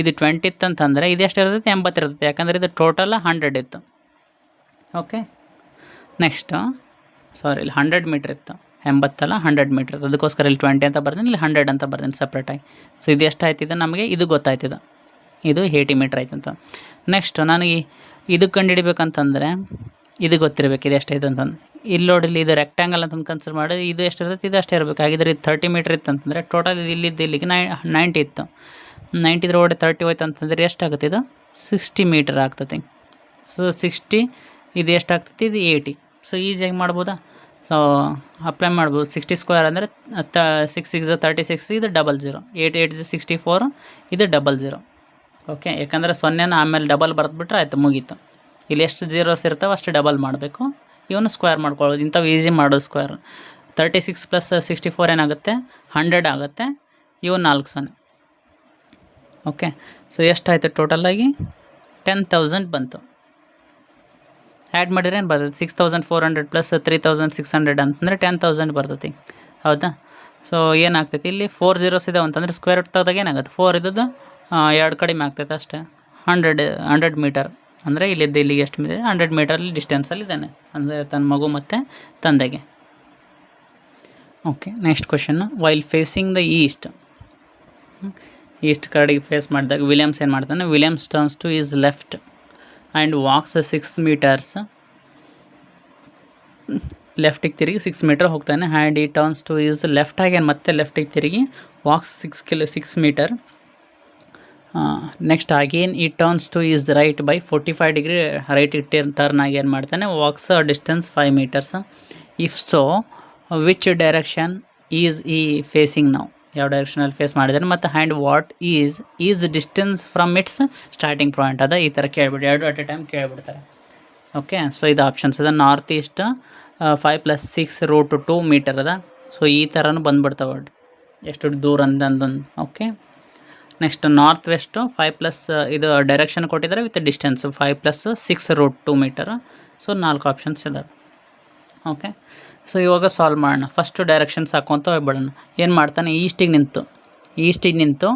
ಇದು 20 ಇತ್ತಂತಂದರೆ ಇದು ಎಷ್ಟು ಇರ್ತೈತೆ? 80 ಇರ್ತೈತೆ. ಯಾಕಂದರೆ ಇದು ಟೋಟಲ್ 100 ಇತ್ತು. ಓಕೆ, ನೆಕ್ಸ್ಟು ಇಲ್ಲಿ 100 ಮೀಟ್ರ್ ಇತ್ತು, 80 ಅಲ್ಲ 100 ಮೀಟ್ರ್ ಇತ್ತು. ಅದಕ್ಕೋಸ್ಕರ ಇಲ್ಲಿ 20 ಅಂತ ಬರ್ತೀನಿ, ಇಲ್ಲಿ 100 ಅಂತ ಬರ್ತೀನಿ ಸಪ್ರೇಟಾಗಿ. ಸೊ ಇದು ಎಷ್ಟು ಆಯ್ತಿದೆ ನಮಗೆ? ಇದು ಗೊತ್ತಾಯ್ತಿದೆ, ಇದು 80 ಮೀಟ್ರ್ ಆಯ್ತಂತ. ನೆಕ್ಸ್ಟು ನನಗೆ ಇದು ಕಂಡು ಹಿಡಿಬೇಕಂತಂದರೆ ಇದು ಗೊತ್ತಿರಬೇಕು, ಇದು ಎಷ್ಟೈತೆ ಅಂತಂದು. ಇಲ್ಲಿ ನೋಡಿಲ್ಲಿ ಇದು ರೆಕ್ಟ್ಯಾಂಗಲ್ ಅಂತಂದು ಕನ್ಸಿಡರ್ ಮಾಡಿ ಇದು ಎಷ್ಟು ಇರ್ತೈತೆ? ಇದು ಅಷ್ಟೇ ಇರಬೇಕು. ಹಾಗಿದ್ರೆ ಇದು 30 ಮೀಟ್ರ್ ಇತ್ತಂತಂದರೆ ಟೋಟಲ್ ಇಲ್ಲಿಗೆ 90 ಇತ್ತು. 90 ಇದ್ರ ಒಡೆ 30 ಹೋಯ್ತು ಅಂತಂದರೆ ಎಷ್ಟಾಗುತ್ತೆ? ಇದು 60 ಮೀಟ್ರ್ ಆಗ್ತದೆ. ಸೊ 60 ಇದು ಎಷ್ಟು ಆಗ್ತೈತಿ? ಇದು 80. ಸೊ ಈಸಿಯಾಗಿ ಮಾಡ್ಬೋದಾ? ಸೊ ಅಪ್ಲೈ ಮಾಡ್ಬೋದು. 60 ಸ್ಕ್ವೇರ್ ಅಂದರೆ 6 6 36, ಇದು 00, 8 8 64, ಇದು 00. ಓಕೆ, ಯಾಕಂದರೆ 0ನ ಆಮೇಲೆ ಡಬಲ್ ಬರೆದ್ಬಿಟ್ರೆ ಆಯಿತು, ಮುಗೀತು. ಇಲ್ಲಿ ಎಷ್ಟು ಜೀರೋಸ್ ಇರ್ತಾವೆ ಅಷ್ಟು ಡಬಲ್ ಮಾಡಬೇಕು. ಇವನು ಸ್ಕ್ವೇರ್ ಮಾಡ್ಕೊಳ್ಳೋದು. ಇಂಥವು ಈಸಿ ಮಾಡೋದು ಸ್ಕ್ವೇರ್. 36 + 64 ಏನಾಗುತ್ತೆ? 100 ಆಗುತ್ತೆ. ಇವು 4 0. ಓಕೆ, ಸೊ ಎಷ್ಟಾಯಿತು ಟೋಟಲಾಗಿ? 10,000 ಬಂತು. ಆ್ಯಡ್ ಮಾಡಿದ್ರೆ ಏನು ಬರ್ತದೆ? 6400 + 3600 ಅಂತಂದರೆ 10,000 ಬರ್ತೈತಿ. ಹೌದಾ? ಸೊ ಏನಾಗ್ತೈತಿ ಇಲ್ಲಿ 4 zeros ಇದಾವೆ ಅಂತಂದರೆ ಸ್ಕ್ವೇರ್ ರೂಟ್ ತೆಗೆದಾಗ ಏನಾಗುತ್ತೆ? 4 ಇದ್ದದ್ದು 2 ಕಡಿಮೆ ಆಗ್ತೈತೆ ಅಷ್ಟೇ. 100 ಮೀಟರ್ ಅಂದರೆ ಇಲ್ಲಿದ್ದು ಇಲ್ಲಿಗೆ ಎಷ್ಟು ಇದೆ? 100 ಮೀಟರಲ್ಲಿ ಡಿಸ್ಟೆನ್ಸಲ್ಲಿದ್ದಾನೆ, ಅಂದರೆ ತನ್ನ ಮಗು ಮತ್ತು ತಂದೆಗೆ. Okay, next question. While facing the east ಕಡೆಗೆ ಫೇಸ್ ಮಾಡಿದಾಗ ವಿಲಿಯಮ್ಸ್ ಏನು ಮಾಡ್ತಾನೆ? Williams turns to his left and walks 6 metres. ಲೆಫ್ಟಿಗೆ ತಿರುಗಿ 6 ಮೀಟರ್ ಹೋಗ್ತಾನೆ. ಆ್ಯಂಡ್ ಈ ಟರ್ನ್ಸ್ ಟು ಈಸ್ ಲೆಫ್ಟ್ ಆಗೇನು ಮತ್ತೆ ಲೆಫ್ಟಿಗೆ ತಿರುಗಿ walks 6 metre. Next again he turns to his right by 45 degree ರೈಟಿಗೆ ಟರ್ನ್ ಆಗಿ ಏನು ಮಾಡ್ತಾನೆ? Walks distance 5 metres. If so which direction is he facing ನಾವು? ಯಾವ ಡೈರೆಕ್ಷನಲ್ಲಿ ಫೇಸ್ ಮಾಡಿದ್ದಾನೆ ಮತ್ತು and what is distance from its starting point ಅದ? ಈ ಥರ ಕೇಳ್ಬಿಡಿ, 2 ಅಟ್ ಎ ಟೈಮ್ ಕೇಳ್ಬಿಡ್ತಾರೆ. ಓಕೆ, ಸೊ ಇದು ಆಪ್ಷನ್ಸ್ ಅದ. ನಾರ್ತ್ ಈಸ್ಟ್ 5 + 6 √ 2 ಮೀಟರ್ ಅದ. ಸೊ ಈ ಥರನೂ ಬಂದುಬಿಡ್ತಾವೆ ಎಷ್ಟು ದೂರ ಅಂತಂದು. ಓಕೆ, ನೆಕ್ಸ್ಟ್ ನಾರ್ತ್ ವೆಸ್ಟು 5 + ಇದು ಡೈರೆಕ್ಷನ್ ಕೊಟ್ಟಿದ್ದಾರೆ with distance 5 + 6 √ 2 metre. So 4 options ಇದ್ದಾವೆ. ಓಕೆ, ಸೊ ಇವಾಗ ಸಾಲ್ವ್ ಮಾಡೋಣ. ಫಸ್ಟು ಡೈರೆಕ್ಷನ್ಸ್ ಹಾಕ್ಕೊಂತ ಹೋಗ್ಬಿಡೋಣ. ಏನು ಮಾಡ್ತಾನೆ? ಈಸ್ಟಿಗೆ ನಿಂತು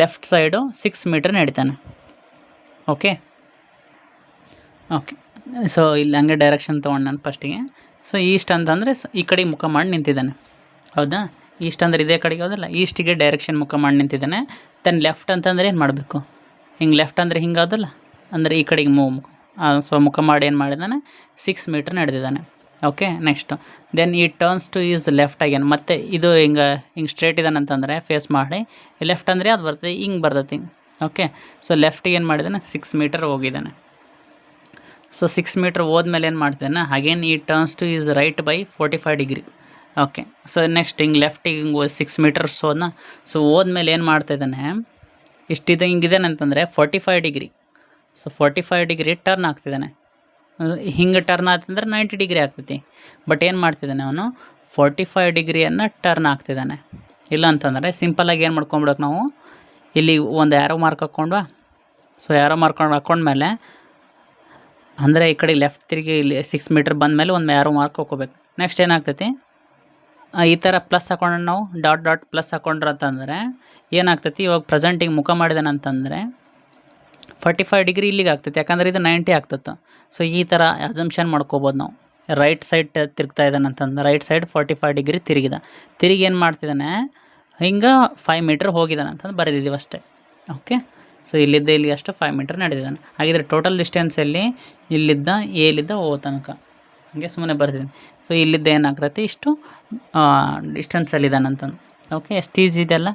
ಲೆಫ್ಟ್ ಸೈಡು 6 ಮೀಟರ್ ನಡಿತಾನೆ. ಓಕೆ, ಸೊ ಇಲ್ಲಿ ಹಂಗೆ ಡೈರೆಕ್ಷನ್ ತೊಗೊಂಡು ನಾನು ಫಸ್ಟಿಗೆ. ಸೊ ಈಸ್ಟ್ ಅಂತಂದರೆ ಈ ಕಡೆಗೆ ಮುಖ ಮಾಡಿ ನಿಂತಿದ್ದಾನೆ. ಹೌದಾ? ಈಸ್ಟ್ ಅಂದರೆ ಇದೇ ಕಡೆಗೆ ಹೌದಲ್ಲ, ಈಸ್ಟಿಗೆ ಡೈರೆಕ್ಷನ್ ಮುಖ ಮಾಡಿ ನಿಂತಿದ್ದಾನೆ. ದೆನ್ ಲೆಫ್ಟ್ ಅಂತಂದರೆ ಏನು ಮಾಡಬೇಕು? ಹಿಂಗೆ ಲೆಫ್ಟ್ ಅಂದರೆ ಹಿಂಗೆ ಹೌದಲ್ಲ, ಅಂದರೆ ಈ ಕಡೆಗೆ ಸೊ ಮುಖ ಮಾಡಿ ಏನು ಮಾಡಿದ್ದಾನೆ? 6 ಮೀಟರ್ ನಡೆದಿದ್ದಾನೆ. ಓಕೆ, ನೆಕ್ಸ್ಟು ದೆನ್ ಈ ಟರ್ನ್ಸ್ ಟು ಈಸ್ ಲೆಫ್ಟ್ ಆಗ್ಯಾನ. ಮತ್ತು ಇದು ಹಿಂಗೆ ಸ್ಟ್ರೇಟ್ ಇದ್ದಾನೆ ಅಂತಂದರೆ ಫೇಸ್ ಮಾಡಿ ಲೆಫ್ಟ್ ಅಂದರೆ ಅದು ಬರ್ತದೆ, ಹಿಂಗೆ ಬರ್ತೈತಿ. ಓಕೆ, ಸೊ ಲೆಫ್ಟಿಗೆ ಏನು ಮಾಡಿದ್ದಾನೆ? 6 ಮೀಟರ್ ಹೋಗಿದ್ದಾನೆ. ಸೊ 6 ಮೀಟರ್ ಹೋದ್ಮೇಲೆ ಏನು ಮಾಡ್ತಾನೆ? Again he turns to his right by 45 degree. Okay, so next ಹಿಂಗೆ ಲೆಫ್ಟಿಗೆ ಹಿಂಗೆ 6 ಮೀಟರ್ಸ್ ಹೋದ್ನ. ಸೊ ಹೋದ್ಮೇಲೆ ಏನು ಮಾಡ್ತಾಯಿದ್ದಾನೆ? ಇಷ್ಟಿದೆ ಹಿಂಗಿದ್ದಾನೆ ಅಂತಂದರೆ 45 ಡಿಗ್ರಿ. ಸೊ 45 ಡಿಗ್ರಿ ಟರ್ನ್ ಆಗ್ತಿದ್ದಾನೆ. ಹಿಂಗೆ ಟರ್ನ್ ಆಗ್ತಂದ್ರೆ 90 ಡಿಗ್ರಿ ಆಗ್ತೈತಿ. ಬಟ್ ಏನು ಮಾಡ್ತಿದ್ದಾನೆ ಅವನು? 45 ಡಿಗ್ರಿಯನ್ನು ಟರ್ನ್ ಆಗ್ತಿದ್ದಾನೆ. ಇಲ್ಲ ಅಂತಂದರೆ ಸಿಂಪಲ್ಲಾಗಿ ಏನು ಮಾಡ್ಕೊಂಬಿಡೋಕೆ ನಾವು? ಇಲ್ಲಿ ಒಂದು ಆ್ಯರೋ ಮಾರ್ಕ್ ಹಾಕ್ಕೊಂಡ್ವಾ? ಸೊ ಆ್ಯರೋ ಮಾರ್ಕ್ ಹಾಕ್ಕೊಂಡ್ಮೇಲೆ ಅಂದರೆ ಈ ಕಡೆ ಲೆಫ್ಟ್ ತಿರುಗಿ ಇಲ್ಲಿ 6 ಮೀಟರ್ ಬಂದಮೇಲೆ ಒಂದು ಆ್ಯರೋ ಮಾರ್ಕ್ ಹಾಕ್ಕೋಬೇಕು. ನೆಕ್ಸ್ಟ್ ಏನಾಗ್ತೈತಿ? ಈ ಥರ ಪ್ಲಸ್ ಹಾಕೊಂಡ್ರೆ ನಾವು ಡಾಟ್ ಡಾಟ್ ಪ್ಲಸ್ ಹಾಕೊಂಡ್ರೆ ಅಂತಂದರೆ ಏನಾಗ್ತೈತಿ, ಇವಾಗ ಪ್ರೆಸೆಂಟಿಗೆ ಮುಖ ಮಾಡಿದಾನಂತಂದರೆ 45 ಡಿಗ್ರಿ ಇಲ್ಲಿಗೆ ಆಗ್ತೈತಿ, ಯಾಕಂದ್ರೆ ಇದು 90 ಆಗ್ತೈತೆ. ಸೊ ಈ ಥರ ಅಸಂಪ್ಷನ್ ಮಾಡ್ಕೋಬೋದು ನಾವು. ರೈಟ್ ಸೈಡ್ ತಿರುಗ್ತಾ ಇದ್ದಾನೆ ಅಂತಂದ್ರೆ ರೈಟ್ ಸೈಡ್ 45 ಡಿಗ್ರಿ ತಿರುಗಿ ಏನು ಮಾಡ್ತಿದ್ದಾನೆ, ಹಿಂಗೆ 5 ಮೀಟ್ರ್ ಹೋಗಿದ್ದಾನೆ ಅಂತಂದು ಬರೆದಿದ್ದೀವಿ ಅಷ್ಟೇ. ಓಕೆ, ಸೊ ಇಲ್ಲಿದ್ದ ಇಲ್ಲಿ ಅಷ್ಟು 5 ಮೀಟ್ರ್ ನಡೆದಿದ್ದಾನೆ. ಹಾಗಿದ್ರೆ ಟೋಟಲ್ ಡಿಸ್ಟೆನ್ಸಲ್ಲಿ ಇಲ್ಲಿದ್ದ ಎಲ್ಲಿದ್ದ ಓ ತನಕ ಹಾಗೆ ಸುಮ್ಮನೆ ಬರ್ತಿದ್ದೀನಿ. ಸೊ ಇಲ್ಲಿದ್ದ ಏನಾಗ್ತೈತಿ, ಇಷ್ಟು ಡಿಸ್ಟೆನ್ಸಲ್ಲಿದ್ದಾನೆ ಅಂತಂದು. ಓಕೆ, ಎಷ್ಟು ಈಸಿ ಇದೆಲ್ಲ.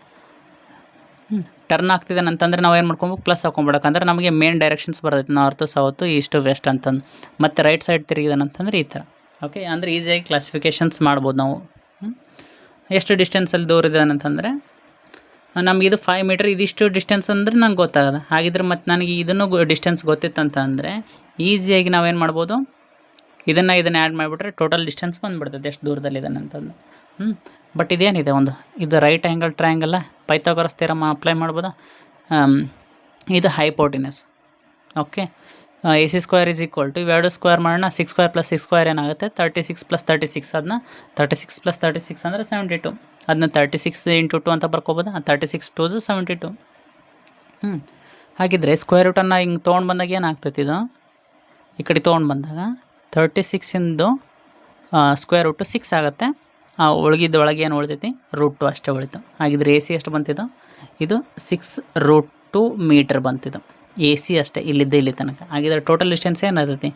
ಟರ್ನ್ ಆಗ್ತಿದ್ದಾನೆ ಅಂತಂದರೆ ನಾವು ಏನು ಮಾಡ್ಕೊಬೇಕು, ಪ್ಲಸ್ ಹಾಕೊಂಡ್ಬಿಡಕ್ಕಂದ್ರೆ ನಮಗೆ ಮೇನ್ ಡೈರೆಕ್ಷನ್ಸ್ ಬರ್ತೈತೆ, ನಾರ್ತು ಸೌತು ಈಸ್ಟು ವೆಸ್ಟ್ ಅಂತಂದು. ಮತ್ತು ರೈಟ್ ಸೈಡ್ ತಿರುಗಿದಾನೆ ಅಂತಂದ್ರೆ ಈ ಥರ. ಓಕೆ, ಅಂದರೆ ಈಸಿಯಾಗಿ ಕ್ಲಾಸಿಫಿಕೇಷನ್ಸ್ ಮಾಡ್ಬೋದು ನಾವು. ಎಷ್ಟು ಡಿಸ್ಟೆನ್ಸಲ್ಲಿ ದೂರ ಇದ್ದಾನೆ ಅಂತಂದರೆ ನಮ್ಗೆ ಇದು 5 ಮೀಟ್ರ್, ಇದಿಷ್ಟು ಡಿಸ್ಟೆನ್ಸ್ ಅಂದರೆ ನಂಗೆ ಗೊತ್ತಾಗದ. ಹಾಗಿದ್ರೆ ಮತ್ತು ನನಗೆ ಇದನ್ನು ಡಿಸ್ಟೆನ್ಸ್ ಗೊತ್ತಿತ್ತಂತ ಅಂದರೆ ಈಸಿಯಾಗಿ ನಾವೇನು ಮಾಡ್ಬೋದು, ಇದನ್ನು ಆ್ಯಡ್ ಮಾಡಿಬಿಟ್ರೆ ಟೋಟಲ್ ಡಿಸ್ಟೆನ್ಸ್ ಬಂದುಬಿಡ್ತದೆ ಎಷ್ಟು ದೂರದಲ್ಲಿದ್ದಾನೆ ಅಂತಂದು. ಬಟ್ ಇದೇನಿದೆ, ಇದು ರೈಟ್ ಆ್ಯಂಗಲ್ ಟ್ರಯಾಂಗಲ್ಲ, ಪೈಥಾಗರಸ್ ಥಿಯರಮ್ ಅಪ್ಲೈ ಮಾಡ್ಬೋದಾ. ಇದು hypotenuse. Okay, AC square is equal to ಇವೆರಡು ಸ್ಕ್ವೇರ್ ಮಾಡೋಣ, 6 ಸ್ಕ್ವೇರ್ ಪ್ಲಸ್ 6 ಸ್ಕ್ವೇರ್ ಏನಾಗುತ್ತೆ 36 ಪ್ಲಸ್ 36, ಅದನ್ನ 36 ಪ್ಲಸ್ 36 ಅಂದರೆ 72, ಅದನ್ನ 36 ಇಂಟು 2 ಅಂತ ಬರ್ಕೋಬೋದಾ. 36 2 72. ಹಾಗಿದ್ರೆ ಸ್ಕ್ವೇರ್ ರೂಟನ್ನು ಹಿಂಗೆ ತೊಗೊಂಡು ಬಂದಾಗ ಏನಾಗ್ತೈತಿ, ಇದು ಈ ಕಡೆ ತೊಗೊಂಡು ಬಂದಾಗ 36ಇಂದು ಸ್ಕ್ವೇರ್ ರೂಟು 6 ಆಗುತ್ತೆ. ಒಳಗೆ ಏನು ಉಳಿತೈತಿ, √2 ಅಷ್ಟೇ ಉಳಿತು. ಹಾಗಿದ್ರೆ AC ಎಷ್ಟು ಬಂತಿದ್ದು, ಇದು 6√2 ಮೀಟರ್ ಬಂತಿದ್ದು AC ಅಷ್ಟೇ, ಇಲ್ಲಿದ್ದ ಇಲ್ಲಿ ತನಕ. ಹಾಗಿದ್ರೆ ಟೋಟಲ್ ಡಿಸ್ಟೆನ್ಸ್ ಏನಾಗ್ತೈತಿ,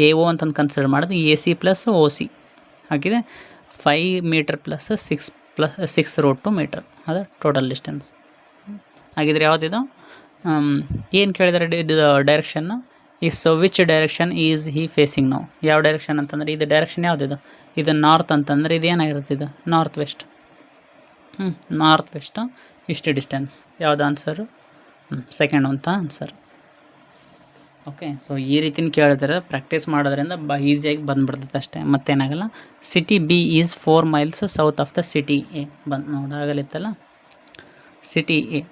AO ಅಂತಂದು ಕನ್ಸಿಡರ್ ಮಾಡೋದು AC ಪ್ಲಸ್ OC. ಹಾಗಿದೆ 5 ಮೀಟರ್ ಪ್ಲಸ್ 6√2 ಮೀಟರ್, ಅದು ಟೋಟಲ್ ಡಿಸ್ಟೆನ್ಸ್. ಹಾಗಿದ್ರೆ ಯಾವುದಿದು, ಏನು ಕೇಳಿದರೆ ಇದು direction so which direction is he facing ನಾವು. ಯಾವ ಡೈರೆಕ್ಷನ್ ಅಂತಂದರೆ ಇದು ಡೈರೆಕ್ಷನ್ ಯಾವುದಿದು, ಇದು ನಾರ್ತ್ ಅಂತಂದರೆ ಇದು ಏನಾಗಿರುತ್ತೆ, ಇದು ನಾರ್ತ್ ವೆಸ್ಟ್. ನಾರ್ತ್ ವೆಸ್ಟು ಇಷ್ಟು ಡಿಸ್ಟೆನ್ಸ್. ಯಾವುದು ಆನ್ಸರು, ಸೆಕೆಂಡ್ ಅಂತ ಆನ್ಸರ್. ಓಕೆ, ಸೊ ಈ ರೀತಿನ ಕೇಳಿದ್ರೆ ಪ್ರಾಕ್ಟೀಸ್ ಮಾಡೋದ್ರಿಂದ ಈಸಿಯಾಗಿ ಬಂದುಬಿಡ್ತೈತೆ ಅಷ್ಟೇ, ಮತ್ತೇನಾಗಲ್ಲ. City B is 4 miles south of the city A ನೋಡಾಗಲಿತ್ತಲ್ಲ. ಸಿಟಿ A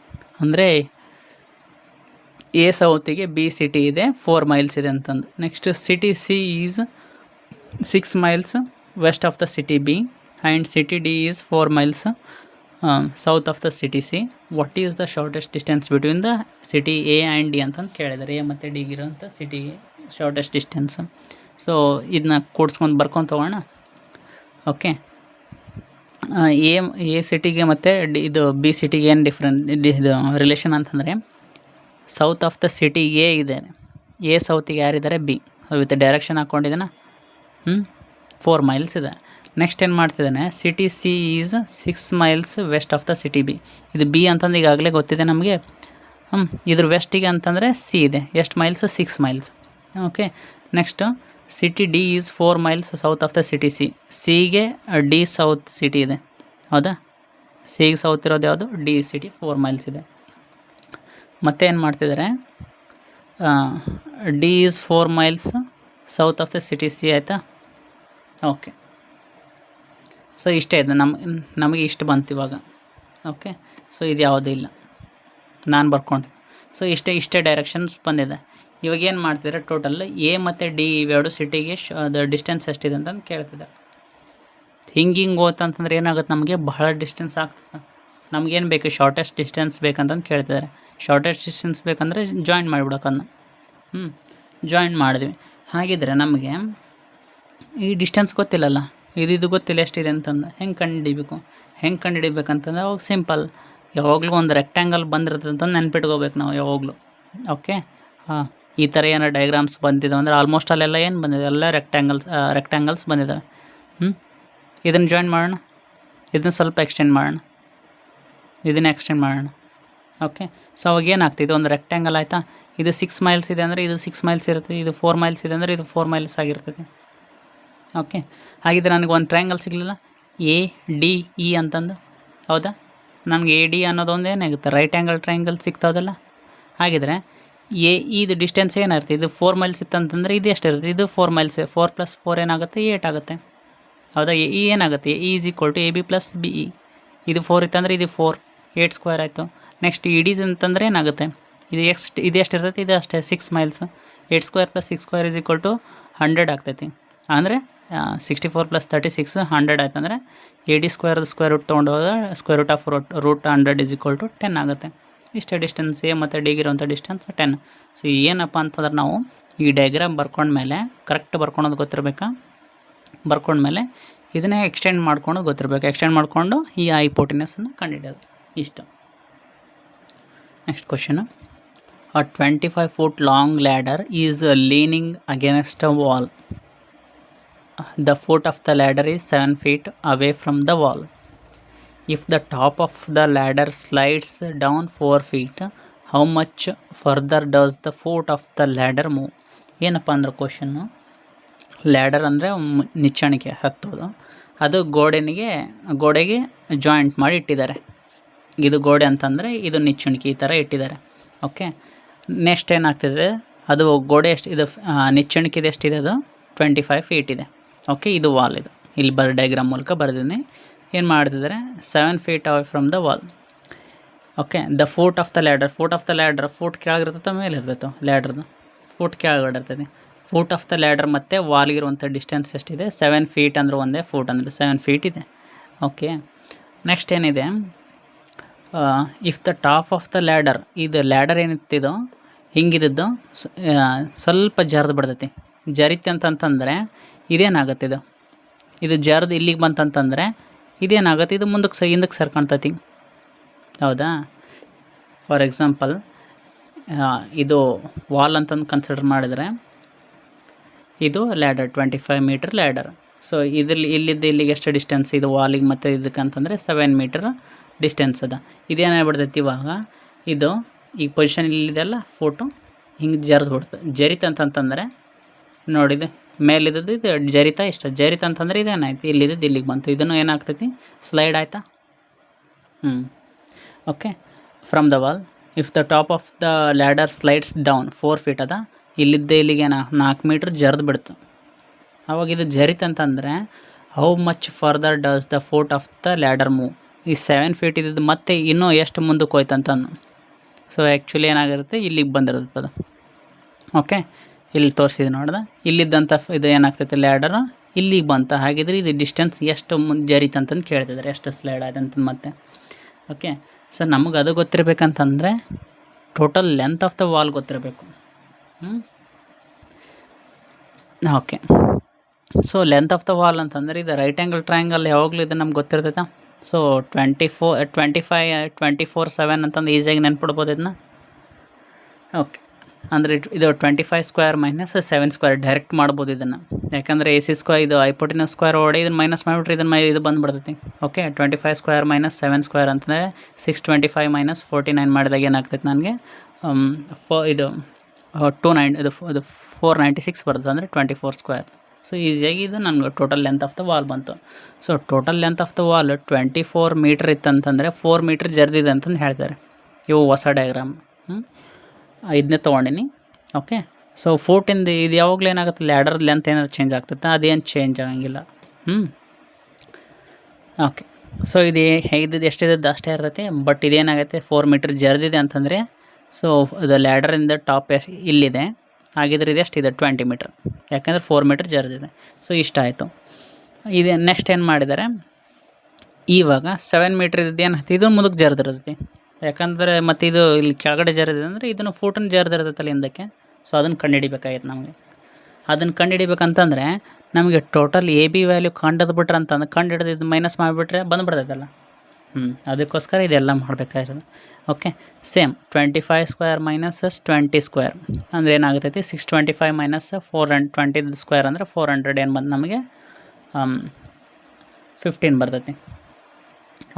ಅಂದರೆ A ಸೌತಿಗೆ B ಸಿಟಿ ಇದೆ, 4 ಮೈಲ್ಸ್ ಇದೆ ಅಂತಂದು. Next city C is 6 miles west of the city B and city D is 4 miles south of the city C. What is the shortest distance between the city A and D ಅಂತಂದು ಕೇಳಿದ್ದಾರೆ. A ಮತ್ತು D ಇರೋಂಥ ಸಿಟಿ ಶಾರ್ಟೆಸ್ಟ್ ಡಿಸ್ಟೆನ್ಸ್. ಸೊ ಇದನ್ನ ಕೂಡ್ಸ್ಕೊಂಡು ಬರ್ಕೊಂಡು ತೊಗೋಣ. ಓಕೆ, ಎ ಸಿಟಿಗೆ ಮತ್ತು ಇದು B ಸಿಟಿಗೆ ಏನು ಇದು ರಿಲೇಷನ್ ಅಂತಂದರೆ, south of the city A ಇದೆ, A ಸೌತಿಗೆ ಯಾರಿದ್ದಾರೆ B, ವಿತ್ ಡೈರೆಕ್ಷನ್ ಹಾಕ್ಕೊಂಡಿದ್ದಾನೆ. 4 ಮೈಲ್ಸ್ ಇದೆ. ನೆಕ್ಸ್ಟ್ ಏನು ಮಾಡ್ತಿದ್ದಾನೆ, city C is 6 miles west of the city B. ಇದು B ಅಂತಂದು ಈಗಾಗಲೇ ಗೊತ್ತಿದೆ ನಮಗೆ. ಇದ್ರ ವೆಸ್ಟಿಗೆ ಅಂತಂದರೆ C ಇದೆ, ಎಷ್ಟು miles, 6 miles. Okay, next city D is 4 miles south of the city C. Cಗೆ D south city ಇದೆ, ಹೌದಾ. Cಗೆ ಸೌತ್ ಇರೋದು ಯಾವುದು, D ಸಿಟಿ 4 ಮೈಲ್ಸ್ ಇದೆ. ಮತ್ತೆ ಏನು ಮಾಡ್ತಿದ್ದಾರೆ, D is 4 miles south of the city C ಆಯಿತಾ. ಓಕೆ, ಸೊ ಇಷ್ಟೇ ಇದೆ, ನಮಗೆ ಇಷ್ಟು ಬಂತು ಇವಾಗ. ಓಕೆ, ಸೊ ಇದು ಯಾವುದೂ ಇಲ್ಲ, ನಾನು ಬರ್ಕೊಂಡು. ಸೊ ಇಷ್ಟೇ ಡೈರೆಕ್ಷನ್ಸ್ ಬಂದಿದೆ. ಇವಾಗ ಏನು ಮಾಡ್ತಿದ್ದಾರೆ, ಟೋಟಲ್ A ಮತ್ತು D ಇವೆರಡು ಸಿಟಿಗೆ ಅದು ಡಿಸ್ಟೆನ್ಸ್ ಎಷ್ಟಿದೆ ಅಂತಂದು ಕೇಳ್ತಿದ್ದಾರೆ. ಹಿಂಗೆ ಹೋತಂತಂದ್ರೆ ಏನಾಗುತ್ತೆ, ನಮಗೆ ಬಹಳ ಡಿಸ್ಟೆನ್ಸ್ ಆಗ್ತದೆ. ನಮಗೇನು ಬೇಕು, ಶಾರ್ಟೆಸ್ಟ್ ಡಿಸ್ಟೆನ್ಸ್ ಬೇಕಂತಂದು ಕೇಳ್ತಿದ್ದಾರೆ. ಶಾರ್ಟೆಸ್ಟ್ ಡಿಸ್ಟೆನ್ಸ್ ಬೇಕಂದರೆ ಜಾಯಿನ್ ಮಾಡಿಬಿಡೋಕನ್ನ. ಜಾಯಿನ್ ಮಾಡಿದ್ವಿ. ಹಾಗಿದ್ರೆ ನಮಗೆ ಈ ಡಿಸ್ಟೆನ್ಸ್ ಗೊತ್ತಿಲ್ಲಲ್ಲ, ಇದು ಗೊತ್ತಿಲ್ಲ ಎಷ್ಟಿದೆ ಅಂತಂದು ಹೆಂಗೆ ಕಂಡುಹಿಡಿಬೇಕಂತಂದ್ರೆ ಅವಾಗ ಸಿಂಪಲ್, ಯಾವಾಗಲೂ ಒಂದು ರೆಕ್ಟ್ಯಾಂಗಲ್ ಬಂದಿರ್ತದೆ ಅಂತ ನೆನ್ಪಿಟ್ಕೋಬೇಕು ನಾವು ಯಾವಾಗಲೂ. ಓಕೆ, ಈ ಥರ ಏನೋ ಡಯಾಗ್ರಾಮ್ಸ್ ಬಂದಿದ್ದಾವೆ ಅಂದರೆ ಆಲ್ಮೋಸ್ಟ್ ಅಲ್ಲೆಲ್ಲ ಏನು ಬಂದಿದೆ, ಎಲ್ಲ ರೆಕ್ಟ್ಯಾಂಗಲ್ಸ್ ಬಂದಿದ್ದಾವೆ. ಇದನ್ನು ಜಾಯಿನ್ ಮಾಡೋಣ, ಇದನ್ನು ಸ್ವಲ್ಪ ಎಕ್ಸ್ಟೆಂಡ್ ಮಾಡೋಣ, ಇದನ್ನು ಎಕ್ಸ್ಟೆಂಡ್ ಮಾಡೋಣ. ಓಕೆ, ಸೊ ಅವಾಗ ಏನಾಗ್ತದೆ, ಇದು ಒಂದು ರೆಕ್ಟ್ಯಾಂಗಲ್ ಆಯಿತಾ. ಇದು 6 ಮೈಲ್ಸ್ ಇದೆ ಅಂದರೆ ಇದು 6 ಮೈಲ್ಸ್ ಇರುತ್ತೆ, ಇದು 4 ಮೈಲ್ಸ್ ಇದೆ ಅಂದರೆ ಇದು 4 ಮೈಲ್ಸ್ ಆಗಿರ್ತದೆ. ಓಕೆ, ಹಾಗಿದ್ರೆ ನನಗೆ ಒಂದು ಟ್ರಯಾಂಗಲ್ ಸಿಗಲಿಲ್ಲ, ADE ಅಂತಂದು, ಹೌದಾ. ನನಗೆ AD ಅನ್ನೋದೊಂದು ಏನಾಗುತ್ತೆ, ರೈಟ್ ಆ್ಯಂಗಲ್ ಟ್ರಯಾಂಗಲ್ ಸಿಗ್ತಾವದಲ್ಲ. ಹಾಗಿದ್ರೆ ಇದು ಡಿಸ್ಟೆನ್ಸ್ ಏನಾಗುತ್ತೆ, ಇದು 4 ಮೈಲ್ಸ್ ಇತ್ತಂತಂದರೆ ಇದು ಎಷ್ಟಿರುತ್ತೆ, ಇದು 4 ಮೈಲ್ಸ್. 4 + 4 ಏನಾಗುತ್ತೆ, 8 ಆಗುತ್ತೆ, ಹೌದಾ. E ಏನಾಗುತ್ತೆ, E is equal to AB + BE. ಇದು 4 ಇತ್ತಂದರೆ ಇದು 4, 8 ಸ್ಕ್ವೇರ್ ಆಯಿತು. ನೆಕ್ಸ್ಟ್ ED ಅಂತಂದರೆ ಏನಾಗುತ್ತೆ, ಇದು ಎಷ್ಟಿರ್ತೈತಿ, ಇದು ಅಷ್ಟೇ 6 miles. 8 square + 6 square is equal to 100 ಆಗ್ತೈತಿ. ಅಂದರೆ 64 + 36 100 ಆಯ್ತಂದರೆ AD ಸ್ಕ್ವೇರ್ ರೂಟ್ ತೊಗೊಂಡೋದಾಗ ಸ್ಕ್ವೇರ್ ರೂಟ್ ಆಫ್ ರೂಟ್ 100 = 10 ಆಗುತ್ತೆ. ಇಷ್ಟೇ ಡಿಸ್ಟೆನ್ಸ್ A ಮತ್ತು D ಇರೋಂಥ ಡಿಸ್ಟೆನ್ಸ್ 10. ಸೊ ಏನಪ್ಪ ಅಂತಂದ್ರೆ ನಾವು ಈ ಡಯಾಗ್ರಾಮ್ ಬರ್ಕೊಂಡ್ಮೇಲೆ ಕರೆಕ್ಟ್ ಬರ್ಕೊಳೋದು ಗೊತ್ತಿರಬೇಕಾ, ಬರ್ಕೊಂಡ್ಮೇಲೆ ಇದನ್ನೇ ಎಕ್ಸ್ಟೆಂಡ್ ಮಾಡ್ಕೊಂಡು ಗೊತ್ತಿರಬೇಕು. ಎಕ್ಸ್ಟೆಂಡ್ ಮಾಡಿಕೊಂಡು ಈ ಹೈಪೋಟೆನಸನ್ನು ಕಂಡುಹಿಡಿಯೋದು ಇಷ್ಟು. Next question, a 25 foot long ladder is leaning against a wall. The foot of the ladder is 7 feet away from the wall. If the top of the ladder slides down 4 feet, how much further does the foot of the ladder move? ಏನಪ್ಪ ಅಂದ್ರೆ ಕ್ವಶನ್ನು, ಲ್ಯಾಡರ್ ಅಂದರೆ ನಿಚ್ಚಣಿಕೆ ಹತ್ತೋದು, ಅದು ಗೋಡೆಗೆ ಜಾಯಿಂಟ್ ಮಾಡಿ ಇಟ್ಟಿದ್ದಾರೆ. ಇದು ಗೋಡೆ ಅಂತಂದರೆ ಇದು ನಿಚ್ಚಣಿಕೆ ಈ ಥರ ಇಟ್ಟಿದ್ದಾರೆ. ಓಕೆ, ನೆಕ್ಸ್ಟ್ ಏನಾಗ್ತಿದೆ, ಅದು ಗೋಡೆ ಎಷ್ಟು ಇದು ನಿಚ್ಚಣಿಕೆದು ಎಷ್ಟಿದೆ, ಅದು 25 feet ಇದೆ. ಓಕೆ, ಇದು ವಾಲ್, ಇದು ಇಲ್ಲಿ ಡಯಾಗ್ರಾಮ್ ಮೂಲಕ ಬರೆದಿದ್ದೀನಿ. ಏನು ಮಾಡ್ತಿದ್ದಾರೆ, 7 feet away from the wall. Okay, the foot of the ladder, foot ಕೆಳಗಿರ್ತೈತೆ ಮೇಲೆ ಇರ್ತೈತೆ, ಲ್ಯಾಡ್ರದ್ದು ಫೂಟ್ ಕೆಳಗಡೆ ಇರ್ತೈತೆ. ಫೂಟ್ ಆಫ್ ದ ಲ್ಯಾಡರ್ ಮತ್ತು ವಾಲ್ಗಿರುವಂಥ ಡಿಸ್ಟೆನ್ಸ್ ಎಷ್ಟಿದೆ, 7 feet ಅಂದರೆ ಒಂದೇ, ಫೂಟ್ ಅಂದರೆ 7 feet ಇದೆ. ಓಕೆ, ನೆಕ್ಸ್ಟ್ ಏನಿದೆ, if the top of the ladder, ಇದು ಲ್ಯಾಡರ್ ಏನಿತ್ತಿದೋ ಹಿಂಗಿದ್ದು ಸ್ವಲ್ಪ ಜರ್ದು ಬಿಡ್ತೈತಿ. ಜರಿತಿ ಅಂತಂತಂದರೆ ಇದೇನಾಗುತ್ತೆ, ಇದು ಜರ್ದು ಇಲ್ಲಿಗೆ ಬಂತಂತಂದರೆ ಇದೇನಾಗುತ್ತೆ, ಇದು ಹಿಂದಕ್ಕೆ ಸರ್ಕೊಳ್ತೈತಿ. ಹೌದಾ? ಫಾರ್ ಎಕ್ಸಾಂಪಲ್ ಇದು ವಾಲ್ ಅಂತಂದು ಕನ್ಸಿಡರ್ ಮಾಡಿದರೆ ಇದು ಲ್ಯಾಡರ್ 25 meter ಲ್ಯಾಡರ್. ಸೊ ಇಲ್ಲಿದ್ದು ಇಲ್ಲಿಗೆ ಎಷ್ಟು ಡಿಸ್ಟೆನ್ಸ್, ಇದು ವಾಲಿಗೆ ಮತ್ತು ಇದಕ್ಕೆ ಅಂತಂದರೆ 7 meter ಡಿಸ್ಟೆನ್ಸ್ ಅದ. ಇದೇನಾಗ್ಬಿಡ್ತೈತಿ ಇವಾಗ, ಇದು ಈ ಪೊಸಿಷನ್ ಇಲ್ಲಿದೆಲ್ಲ ಫೋಟೋ ಹಿಂಗೆ ಜರಿದು ಬಿಡ್ತದೆ. ಜರಿತಂತಂದರೆ ನೋಡಿದೆ ಮೇಲಿದ್ದು ಇದು ಜರಿತ ಇಷ್ಟ, ಜರಿತ ಅಂತಂದರೆ ಇದೇನಾಯ್ತು, ಇಲ್ಲಿದ್ದು ಇಲ್ಲಿಗೆ ಬಂತು, ಇದನ್ನು ಏನಾಗ್ತೈತಿ ಸ್ಲೈಡ್ ಆಯಿತಾ. Okay, from the wall if the top of the ladder slides down 4 feet ಅದ, ಇಲ್ಲಿದ್ದೆ ಇಲ್ಲಿಗೆ 4 meter ಜರಿದು ಬಿಡ್ತು. ಅವಾಗ ಇದು ಜರಿತಂತಂದರೆ how much further does the foot of the ladder move. ಈ 7 feet ಇದ್ದು ಮತ್ತೆ ಇನ್ನೂ ಎಷ್ಟು ಮುಂದಕ್ಕೆ ಹೋಯ್ತಂತಂದು. ಸೊ ಆ್ಯಕ್ಚುಲಿ ಏನಾಗಿರುತ್ತೆ, ಇಲ್ಲಿಗೆ ಬಂದಿರ್ತದೆ. ಓಕೆ, ಇಲ್ಲಿ ತೋರಿಸಿದ್ದು ನೋಡ್ದೆ, ಇಲ್ಲಿದ್ದಂಥ ಇದು ಏನಾಗ್ತೈತೆ ಲ್ಯಾಡರ್ ಇಲ್ಲಿಗೆ ಬಂತ. ಹಾಗಿದ್ರೆ ಇದು ಡಿಸ್ಟೆನ್ಸ್ ಎಷ್ಟು ಜರಿತಂತಂದು ಕೇಳ್ತಿದ್ದಾರೆ, ಎಷ್ಟು ಸ್ಲೈಡ್ ಆಯ್ತಂತ ಮತ್ತೆ. ಓಕೆ, ಸೊ ನಮಗೆ ಅದು ಗೊತ್ತಿರಬೇಕಂತಂದರೆ total length of the wall ಗೊತ್ತಿರಬೇಕು. Okay, so length of the wall ಅಂತಂದರೆ ಇದು ರೈಟ್ ಆ್ಯಂಗಲ್ ಟ್ರಯಾಂಗಲ್ ಯಾವಾಗಲೂ ಇದು ನಮ್ಗೆ ಗೊತ್ತಿರ್ತೈತೆ. ಸೊ 24 7 ಅಂತಂದು ಈಸಿಯಾಗಿ ನೆನ್ಪಿಡ್ಬೋದು ಇದನ್ನ. ಓಕೆ, ಅಂದರೆ ಇದು 25 square - 7 square ಡೈರೆಕ್ಟ್ ಮಾಡ್ಬೋದು ಇದನ್ನು. ಯಾಕಂದರೆ AC ಸ್ಕ್ವೇರ್ ಇದು ಹೈಪೋಟೆನಸ್ ಸ್ಕ್ವೇರ್ ಓಡಿ ಇದನ್ನು ಮೈನಸ್ ಮಾಡಿಬಿಟ್ರೆ ಇದು ಬಂದುಬಿಡ್ತೈತಿ. ಓಕೆ, 25 square - 7 square ಅಂತಂದರೆ 625 - 49 ಮಾಡಿದಾಗ ಏನಾಗ್ತೈತೆ ನನಗೆ ಇದು 496 ಬರ್ತದೆ, ಅಂದರೆ 24 square. ಸೊ ಈಸಿಯಾಗಿ ಇದು ನನಗೆ total length of the wall ಬಂತು. So total length of the wall 24 meter ಇತ್ತಂತಂದರೆ 4 meter ಜರ್ದಿದೆ ಅಂತಂದು ಹೇಳ್ತಾರೆ. ಇವು ಹೊಸ ಡಯಾಗ್ರಾಮ್, ಇದನ್ನೇ ತೊಗೊಂಡಿನಿ. ಓಕೆ, ಸೊ ಫೂಟಿಂದ ಇದು ಯಾವಾಗಲೂ ಏನಾಗುತ್ತೆ, ಲ್ಯಾಡರ್ ಲೆಂತ್ ಏನಾದ್ರು ಚೇಂಜ್ ಆಗ್ತೈತೆ, ಅದೇನು ಚೇಂಜ್ ಆಗಂಗಿಲ್ಲ. ಓಕೆ, ಸೊ ಇದು ಎಷ್ಟಿದ್ದು ಅಷ್ಟೇ ಇರ್ತೈತಿ. ಬಟ್ ಇದೇನಾಗೈತೆ 4 meter ಜರ್ದಿದೆ ಅಂತಂದರೆ, ಸೊ ಇದು ಲ್ಯಾಡರಿಂದ ಟಾಪ್ ಇಲ್ಲಿದೆ, ಹಾಗಿದ್ರೆ ಇದು ಎಷ್ಟಿದೆ 20 meter, ಯಾಕಂದರೆ 4 meter ಜರ್ದಿದೆ. ಸೊ ಇಷ್ಟ ಆಯಿತು. ಇದು ನೆಕ್ಸ್ಟ್ ಏನು ಮಾಡಿದ್ದಾರೆ, ಇವಾಗ 7 meter ಏನಾಗ್ತದೆ, ಇದು ಮುಂದಕ್ಕೆ ಜರ್ದಿರ್ತೈತಿ. ಯಾಕಂದರೆ ಮತ್ತು ಇದು ಇಲ್ಲಿ ಕೆಳಗಡೆ ಜರ್ದಿದೆ ಅಂದರೆ ಇದನ್ನು ಫೂಟನ್ನು ಜರ್ದಿರ್ತೈತಲ್ಲ ಹಿಂದಕ್ಕೆ. ಸೊ ಅದನ್ನು ಕಂಡುಹಿಡಿಬೇಕಾಗಿತ್ತು ನಮಗೆ. ಅದನ್ನು ಕಂಡುಹಿಡಿಬೇಕಂತಂದರೆ ನಮಗೆ ಟೋಟಲ್ AB ವ್ಯಾಲ್ಯೂ ಕಂಡಿಡ್ಬಿಟ್ರೆ ಅಂತಂದ್ರೆ ಕಂಡುಹಿಡಿದು ಇದು ಮೈನಸ್ ಮಾಡಿಬಿಟ್ರೆ ಬಂದುಬಿಡ್ತೈತಲ್ಲ. ಅದಕ್ಕೋಸ್ಕರ ಇದೆಲ್ಲ ಮಾಡಬೇಕಾಗಿರೋದು. ಓಕೆ, ಸೇಮ್ 25 square - 20 square ಅಂದರೆ ಏನಾಗ್ತೈತಿ, 625 - 420 ಸ್ಕ್ವೇರ್ ಅಂದರೆ 400 ಏನು ಬಂದು ನಮಗೆ 15 ಬರ್ತೈತಿ.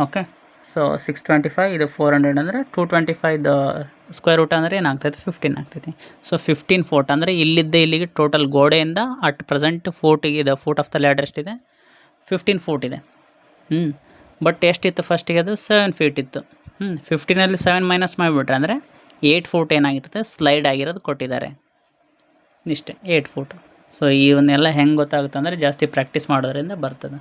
ಓಕೆ, ಸೊ 625 ಇದು 400 ಅಂದರೆ 225 ಸ್ಕ್ವೇರ್ ರೂಟ್ ಅಂದರೆ ಏನಾಗ್ತೈತಿ 15 ಆಗ್ತೈತಿ. ಸೊ 15 foot ಅಂದರೆ ಇಲ್ಲಿಗೆ ಟೋಟಲ್ ಗೋಡೆಯಿಂದ ಅಟ್ ಪ್ರೆಸೆಂಟ್ ಫೂಟಿಗೆ ಇದು ಫೂಟ್ ಆಫ್ ದ ಲ್ಯಾಡರ್ ಎಷ್ಟಿದೆ, 15 foot ಇದೆ. ಬಟ್ ಎಷ್ಟಿತ್ತು ಫಸ್ಟಿಗೆ, ಅದು 7 feet ಇತ್ತು. 15 7 ಮೈನಸ್ ಮಾಡಿಬಿಟ್ರೆ ಅಂದರೆ 8 foot ಏನಾಗಿರುತ್ತೆ ಸ್ಲೈಡ್ ಆಗಿರೋದು ಕೊಟ್ಟಿದ್ದಾರೆ. ಇಷ್ಟೇ 8 foot. ಸೊ ಇವನ್ನೆಲ್ಲ ಹೆಂಗೆ ಗೊತ್ತಾಗುತ್ತೆ ಅಂದರೆ ಜಾಸ್ತಿ ಪ್ರಾಕ್ಟೀಸ್ ಮಾಡೋದ್ರಿಂದ ಬರ್ತದೆ.